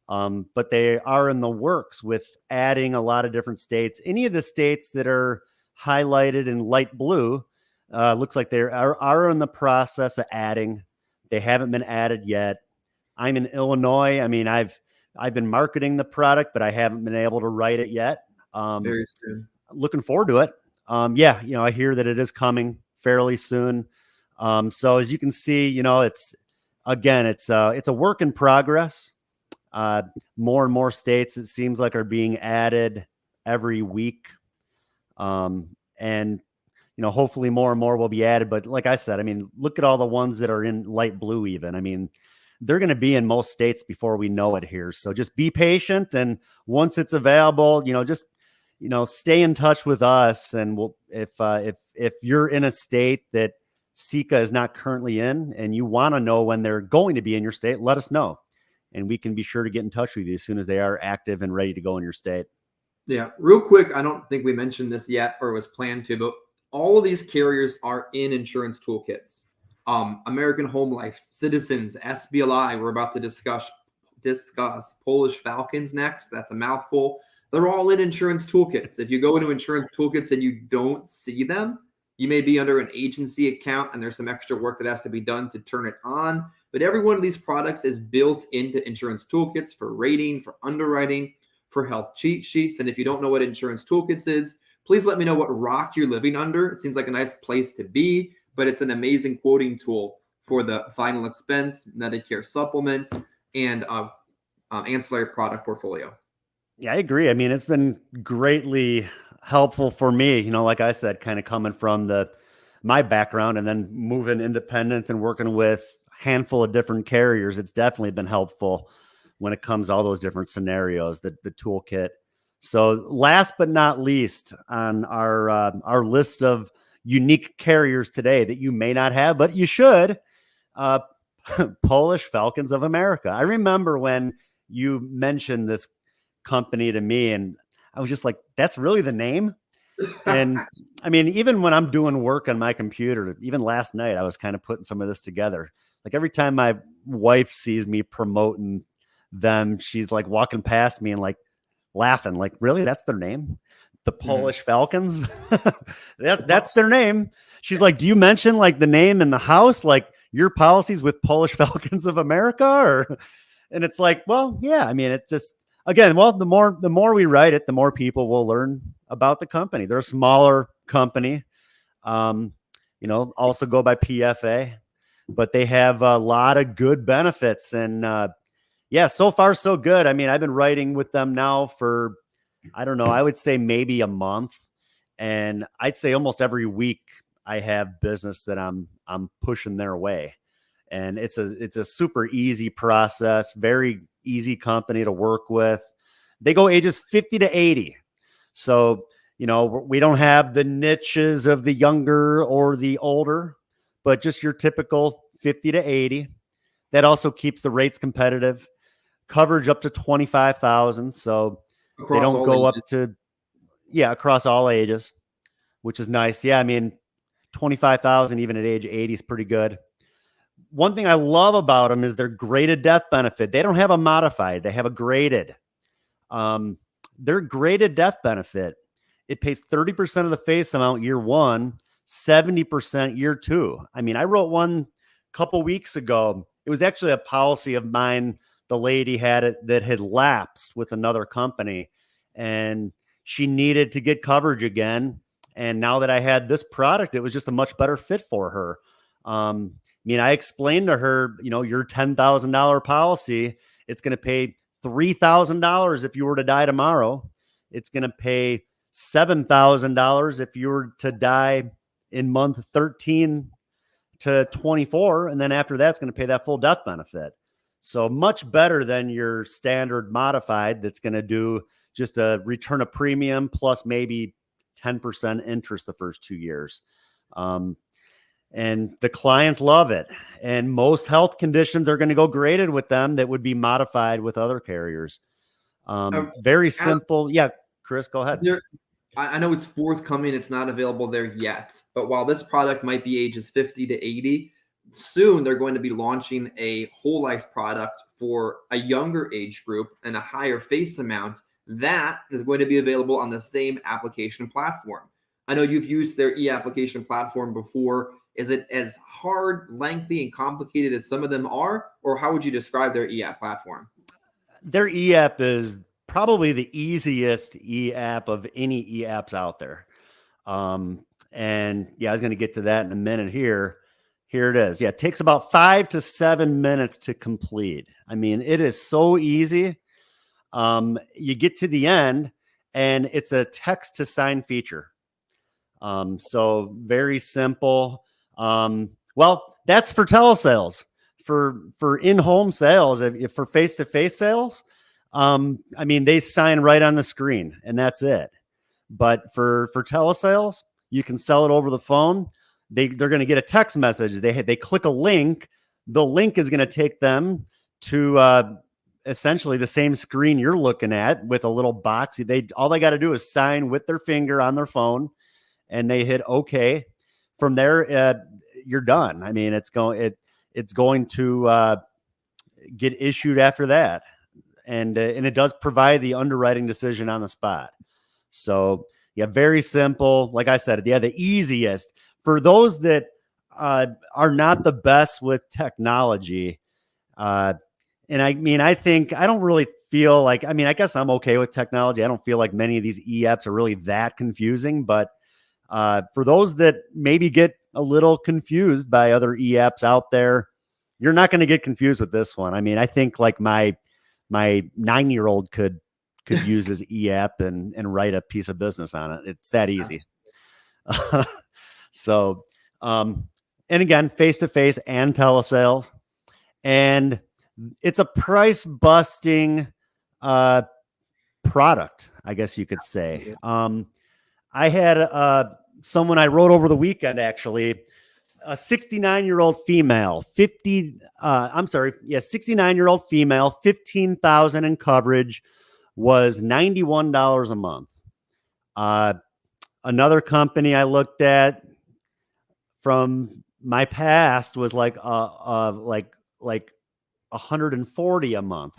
But they are in the works with adding a lot of different states. Any of the states that are highlighted in light blue, looks like they are in the process of adding. They haven't been added yet. I'm in Illinois. I mean, I've been marketing the product, but I haven't been able to write it yet. Very soon. Looking forward to it. Yeah, I hear that it is coming fairly soon. So as you can see, it's a work in progress. More and more states, it seems like, are being added every week. And hopefully more and more will be added. But like I said, I mean, look at all the ones that are in light blue even. I mean, they're going to be in most states before we know it here. So just be patient. And once it's available, just, stay in touch with us. And we'll, if you're in a state that Sika is not currently in and you want to know when they're going to be in your state, let us know. And we can be sure to get in touch with you as soon as they are active and ready to go in your state. Yeah, real quick, I don't think we mentioned this yet or was planned to, but all of these carriers are in insurance toolkits. American Home Life, Citizens, SBLI. We're about to discuss Polish Falcons next. That's a mouthful. They're all in insurance toolkits. If you go into insurance toolkits and you don't see them, you may be under an agency account and there's some extra work that has to be done to turn it on. But every one of these products is built into insurance toolkits for rating, for underwriting, for health cheat sheets. And if you don't know what insurance toolkits is, please let me know what rock you're living under. It seems like a nice place to be, but it's an amazing quoting tool for the final expense, Medicare supplement, and ancillary product portfolio. Yeah, I agree. I mean, it's been greatly helpful for me, like I said, kind of coming from my background and then moving independent and working with a handful of different carriers. It's definitely been helpful when it comes to all those different scenarios, the toolkit. So last but not least on our list of unique carriers today that you may not have, but you should, Polish Falcons of America. I remember when you mentioned this company to me, and I was just like, that's really the name. And I mean, even when I'm doing work on my computer, even last night, I was kind of putting some of this together. Like every time my wife sees me promoting them, she's like walking past me and like laughing, like, really, that's their name? The Polish Falcons? That's their name. She's like, do you mention like the name in the house, like your policies with Polish Falcons of America? Or, and it's like, well, yeah, I mean, it just, again, well, the more we write it, the more people will learn about the company. They're a smaller company, also go by PFA, but they have a lot of good benefits. And yeah, so far so good. I mean, I've been writing with them now for, I don't know, I would say maybe a month, and I'd say almost every week I have business that I'm pushing their way. And it's a super easy process, very easy company to work with. They go ages 50 to 80. So, we don't have the niches of the younger or the older, but just your typical 50 to 80. That also keeps the rates competitive. Coverage up to 25,000. So they don't go up to, across all ages, which is nice. Yeah. I mean, 25,000 even at age 80 is pretty good. One thing I love about them is their graded death benefit. They don't have a modified, they have a graded. Their graded death benefit, it pays 30% of the face amount year 1, 70% year 2. I mean, I wrote one a couple weeks ago. It was actually a policy of mine. The lady had it that had lapsed with another company, and she needed to get coverage again. And now that I had this product, it was just a much better fit for her. I mean, I explained to her, your $10,000 policy, it's going to pay $3,000 if you were to die tomorrow. It's going to pay $7,000 if you were to die in month 13 to 24. And then after that, it's going to pay that full death benefit. So much better than your standard modified that's going to do just a return of premium plus maybe 10% interest the first 2 years. And the clients love it. And most health conditions are going to go graded with them that would be modified with other carriers. Very simple. Yeah, Chris, go ahead. I know it's forthcoming. It's not available there yet. But while this product might be ages 50 to 80, soon they're going to be launching a whole life product for a younger age group and a higher face amount that is going to be available on the same application platform. I know you've used their e-application platform before. Is it as hard, lengthy, and complicated as some of them are, or how would you describe their e-app platform? Their e-app is probably the easiest e-app of any e-apps out there. And yeah, I was going to get to that in a minute here. Here it is. Yeah, it takes about 5 to 7 minutes to complete. I mean, it is so easy. You get to the end and it's a text to sign feature. So very simple. Well, that's for telesales. For in-home sales, if for face-to-face sales, I mean, they sign right on the screen and that's it. But for telesales, you can sell it over the phone. They're going to get a text message. They click a link. The link is going to take them to essentially the same screen you're looking at with a little box. All they got to do is sign with their finger on their phone, and they hit OK. From there, you're done. I mean, it's going to get issued after that, and it does provide the underwriting decision on the spot. So yeah, very simple. Like I said, yeah, the easiest. For those that are not the best with technology, and I mean, I don't really feel like, I mean, I guess I'm okay with technology. I don't feel like many of these e-apps are really that confusing, but for those that maybe get a little confused by other e-apps out there, you're not going to get confused with this one. I mean, I think like my 9-year-old could use this e-app and write a piece of business on it. It's that easy. So, and again, face-to-face and telesales, and it's a price busting, product, I guess you could say. I had, someone I wrote over the weekend, actually, a 69-year-old female, 69-year-old female, 15,000 in coverage, was $91 a month. Another company I looked at from my past was like 140 a month.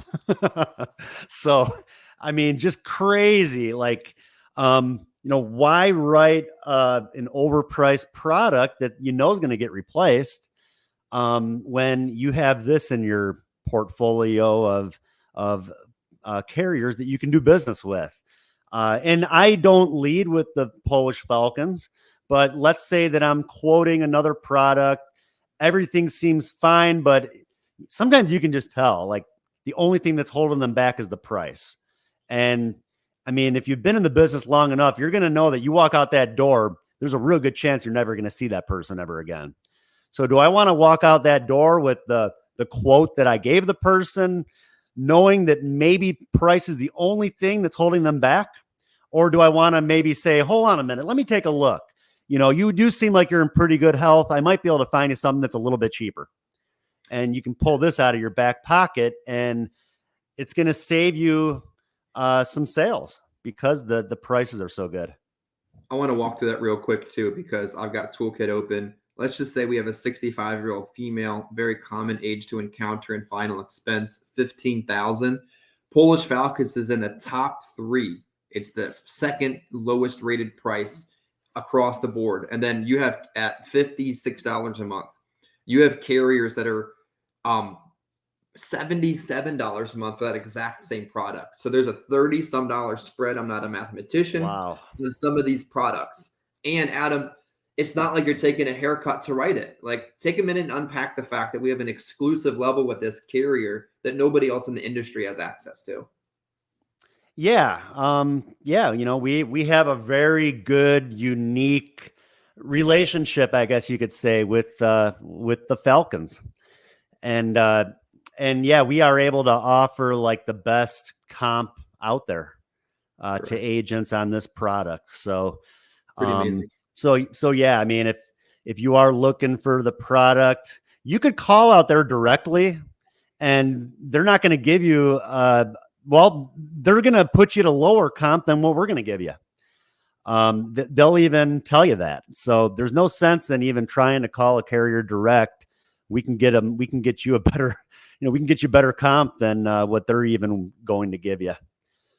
So, I mean, just crazy. Like, why write an overpriced product that you know is going to get replaced when you have this in your portfolio of carriers that you can do business with? And I don't lead with the Polish Falcons, but let's say that I'm quoting another product. Everything seems fine, but sometimes you can just tell, like, the only thing that's holding them back is the price. And I mean, if you've been in the business long enough, you're going to know that you walk out that door, there's a real good chance you're never going to see that person ever again. So do I want to walk out that door with the quote that I gave the person, knowing that maybe price is the only thing that's holding them back? Or do I want to maybe say, hold on a minute, let me take a look. You do seem like you're in pretty good health. I might be able to find you something that's a little bit cheaper. And you can pull this out of your back pocket, and it's going to save you some sales because the prices are so good. I want to walk through that real quick too, because I've got Toolkit open. Let's just say we have a 65-year-old female, very common age to encounter in final expense, $15,000. Polish Falcons is in the top 3. It's the second lowest rated price across the board. And then you have at $56 a month, you have carriers that are $77 a month for that exact same product. So there's a $30-some spread. I'm not a mathematician. Wow. On some of these products. And Adam, it's not like you're taking a haircut to write it. Like, take a minute and unpack the fact that we have an exclusive level with this carrier that nobody else in the industry has access to. Yeah. We have a very good, unique relationship, I guess you could say, with the Falcons. And yeah, we are able to offer like the best comp out there to agents on this product. So, Pretty amazing. So yeah, I mean, if you are looking for the product, you could call out there directly, and they're not going to give you, they're going to put you to lower comp than what we're going to give you. They'll even tell you that. So there's no sense in even trying to call a carrier direct. We can get you a better, we can get you better comp than what they're even going to give you.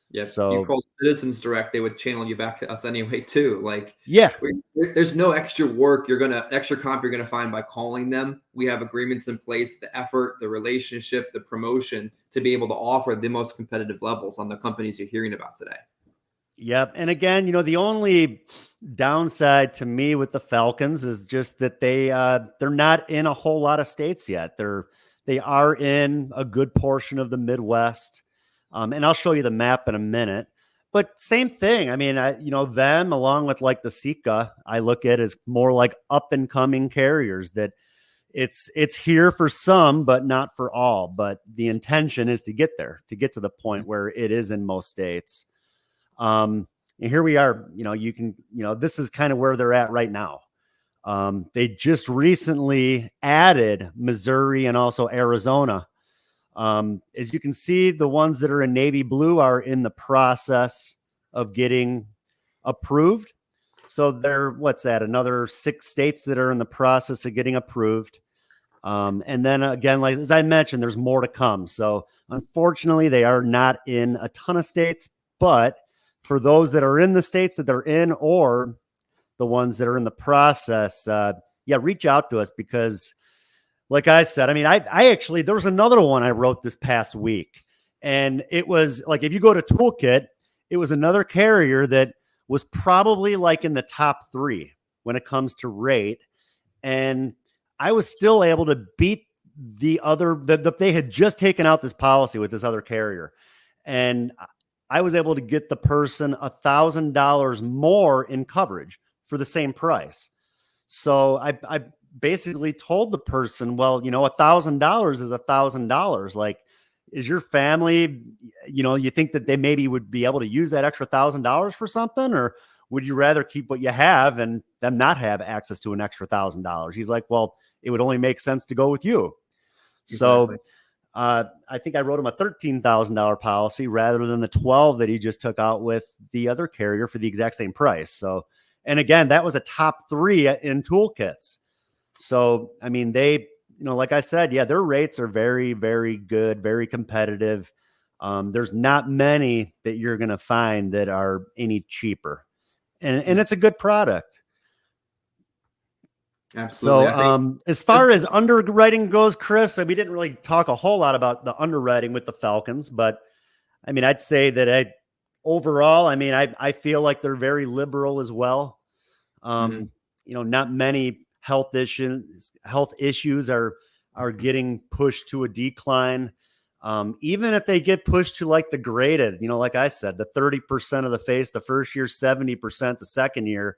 Yeah. So you called Citizens Direct, they would channel you back to us anyway too. Like, yeah, there's no extra work extra comp you're gonna find by calling them. We have agreements in place, the effort, the relationship, the promotion to be able to offer the most competitive levels on the companies you're hearing about today. Yep. And again, the only downside to me with the Falcons is just that they're not in a whole lot of states yet. They are in a good portion of the Midwest. And I'll show you the map in a minute, but same thing. I mean, them along with like the Sika, I look at as more like up and coming carriers that it's here for some, but not for all. But the intention is to get there, to get to the point where it is in most states. And here we are, this is kind of where they're at right now. They just recently added Missouri and also Arizona. As you can see, the ones that are in navy blue are in the process of getting approved. So what's that? Another 6 states that are in the process of getting approved. And then again, like as I mentioned, there's more to come. So unfortunately, they are not in a ton of states, but for those that are in the states that they're in, or the ones that are in the process, reach out to us, because like I said, I mean, I actually, there was another one I wrote this past week, and it was like, if you go to Toolkit, it was another carrier that was probably like in the top 3 when it comes to rate. And I was still able to beat the other, they had just taken out this policy with this other carrier. And I was able to get the person $1,000 more in coverage for the same price. So I basically told the person, well, $1,000 is $1,000. Like, is your family, you think that they maybe would be able to use that extra $1,000 for something, or would you rather keep what you have and them not have access to an extra $1,000? He's like, well, it would only make sense to go with you. Exactly. So, I think I wrote him a $13,000 policy rather than the 12 that he just took out with the other carrier for the exact same price. So, and again, that was a top 3 in toolkits. So, I mean, they, like I said, yeah, their rates are very, very good, very competitive. There's not many that you're going to find that are any cheaper, and it's a good product. Absolutely. So, as far as underwriting goes, Chris, we didn't really talk a whole lot about the underwriting with the Falcons, but I mean, I'd say that overall, I mean, I feel like they're very liberal as well. Not many health issues are getting pushed to a decline. Even if they get pushed to like the graded, like I said, the 30% of the face the first year, 70% the second year,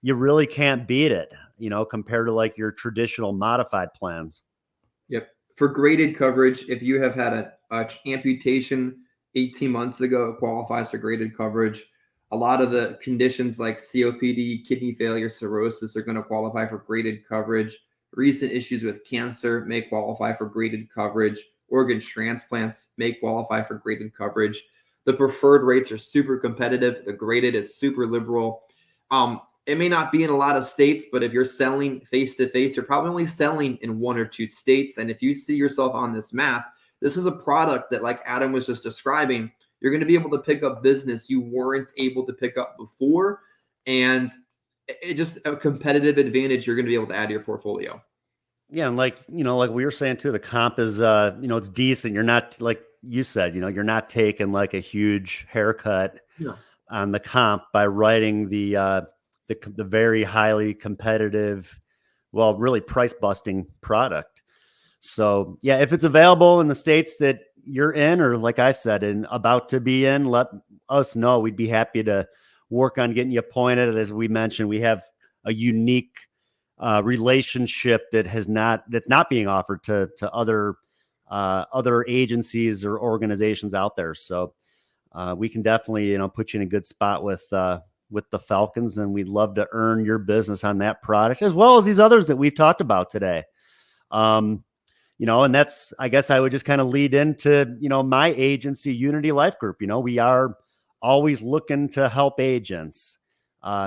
you really can't beat it, compared to like your traditional modified plans. Yep. For graded coverage, if you have had a amputation 18 months ago, it qualifies for graded coverage. A lot of the conditions like COPD, kidney failure, cirrhosis are going to qualify for graded coverage. Recent issues with cancer may qualify for graded coverage. Organ transplants may qualify for graded coverage. The preferred rates are super competitive. The graded is super liberal. It may not be in a lot of states, but if you're selling face-to-face, you're probably only selling in 1 or 2 states. And if you see yourself on this map, this is a product that, like Adam was just describing, you're going to be able to pick up business you weren't able to pick up before. And it just a competitive advantage you're going to be able to add to your portfolio. Yeah. And like we were saying too, the comp is, it's decent. You're not, like you said, you're not taking like a huge haircut on the comp by writing the very highly competitive, well, really price busting product. So yeah, if it's available in the states that you're in, or like I said, and about to be in, let us know. We'd be happy to work on getting you appointed. As we mentioned, we have a unique relationship that's not being offered to other agencies or organizations out there. So we can definitely, put you in a good spot with the Falcons, and we'd love to earn your business on that product, as well as these others that we've talked about today. And that's, I guess I would just kind of lead into, my agency, Unity Life Group. We are always looking to help agents,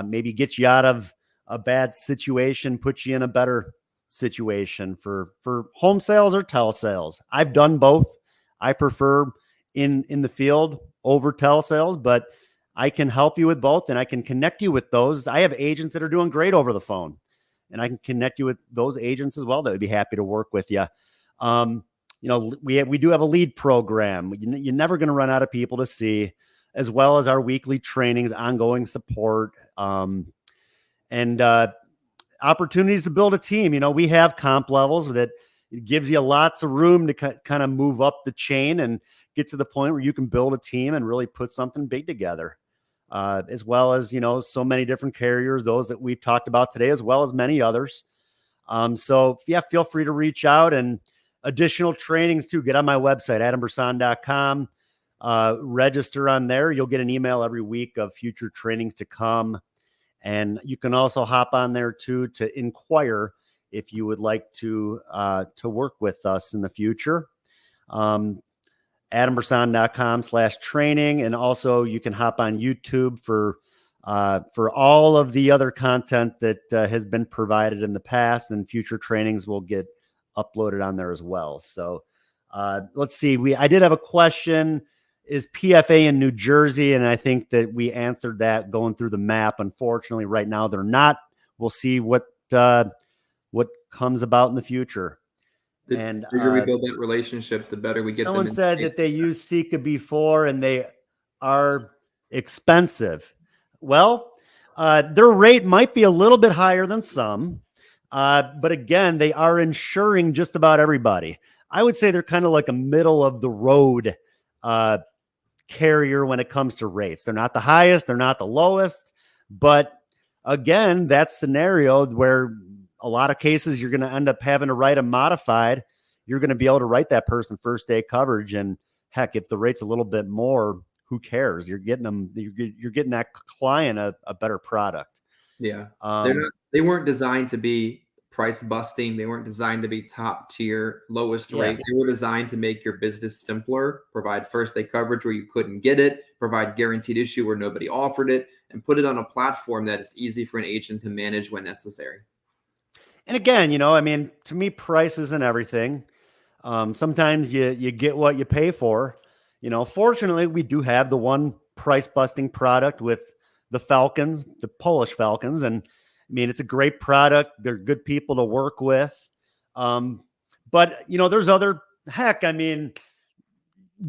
maybe get you out of a bad situation, put you in a better situation for home sales or telesales. I've done both. I prefer in the field over telesales, but I can help you with both, and I can connect you with those. I have agents that are doing great over the phone, and I can connect you with those agents as well that would be happy to work with you. We do have a lead program. You're never going to run out of people to see, as well as our weekly trainings, ongoing support, and opportunities to build a team. We have comp levels that it gives you lots of room to kind of move up the chain and get to the point where you can build a team and really put something big together. As well as, so many different carriers, those that we've talked about today, as well as many others. So yeah, feel free to reach out, and additional trainings too. Get on my website, adambersan.com, register on there. You'll get an email every week of future trainings to come. And you can also hop on there too, to inquire if you would like to work with us in the future. adambersan.com/training. And also you can hop on YouTube for all of the other content that has been provided in the past, and future trainings will get uploaded on there as well. So let's see. I did have a question. Is PFA in New Jersey? And I think that we answered that going through the map. Unfortunately, right now they're not. We'll see what comes about in the future. The bigger we build that relationship, the better we get. Someone said that they used Sika before and they are expensive. Well, their rate might be a little bit higher than some, but again, they are insuring just about everybody. I would say they're kind of like a middle of the road carrier when it comes to rates. They're not the highest, they're not the lowest, but again, that scenario where a lot of cases you're going to end up having to write a modified, you're going to be able to write that person first day coverage. And heck, if the rate's a little bit more, who cares? You're getting them, you're getting that client a better product. Yeah. They weren't designed to be price busting. They weren't designed to be top tier, lowest Yeah. rate. They were designed to make your business simpler, provide first day coverage where you couldn't get it, provide guaranteed issue where nobody offered it, and put it on a platform that is easy for an agent to manage when necessary. And again, I mean, to me, price isn't everything. Sometimes you get what you pay for. Fortunately, we do have the one price busting product with the Falcons, the Polish Falcons, and I mean, it's a great product. They're good people to work with. But there's other heck. I mean,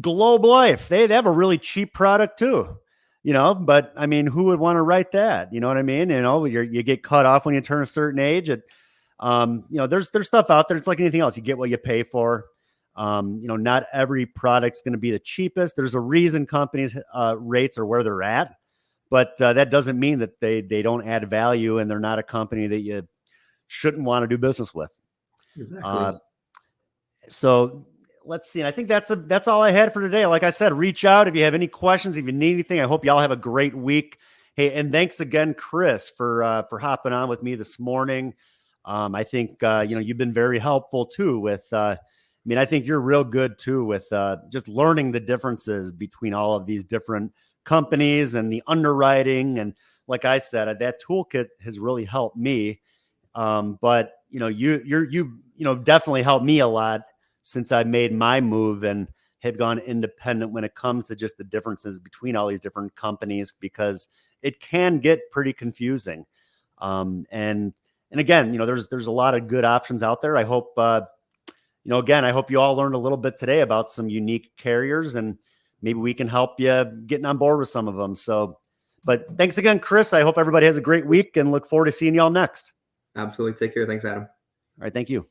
Globe Life, they have a really cheap product too. But I mean, who would want to write that? You know what I mean? You get cut off when you turn a certain age. There's stuff out there. It's like anything else. You get what you pay for. Not every product's going to be the cheapest. There's a reason companies' rates are where they're at, but that doesn't mean that they don't add value and they're not a company that you shouldn't want to do business with. Exactly. So let's see. And I think that's all I had for today. Like I said, reach out if you have any questions, if you need anything. I hope y'all have a great week. Hey, and thanks again, Chris, for hopping on with me this morning. I think you've been very helpful too with. I think you're real good too with just learning the differences between all of these different companies and the underwriting. And like I said, that toolkit has really helped me. But you've definitely helped me a lot since I made my move and had gone independent when it comes to just the differences between all these different companies, because it can get pretty confusing. And again, there's a lot of good options out there. I hope, again, I hope you all learned a little bit today about some unique carriers, and maybe we can help you getting on board with some of them. So, but thanks again, Chris. I hope everybody has a great week and look forward to seeing y'all next. Absolutely. Take care. Thanks, Adam. All right. Thank you.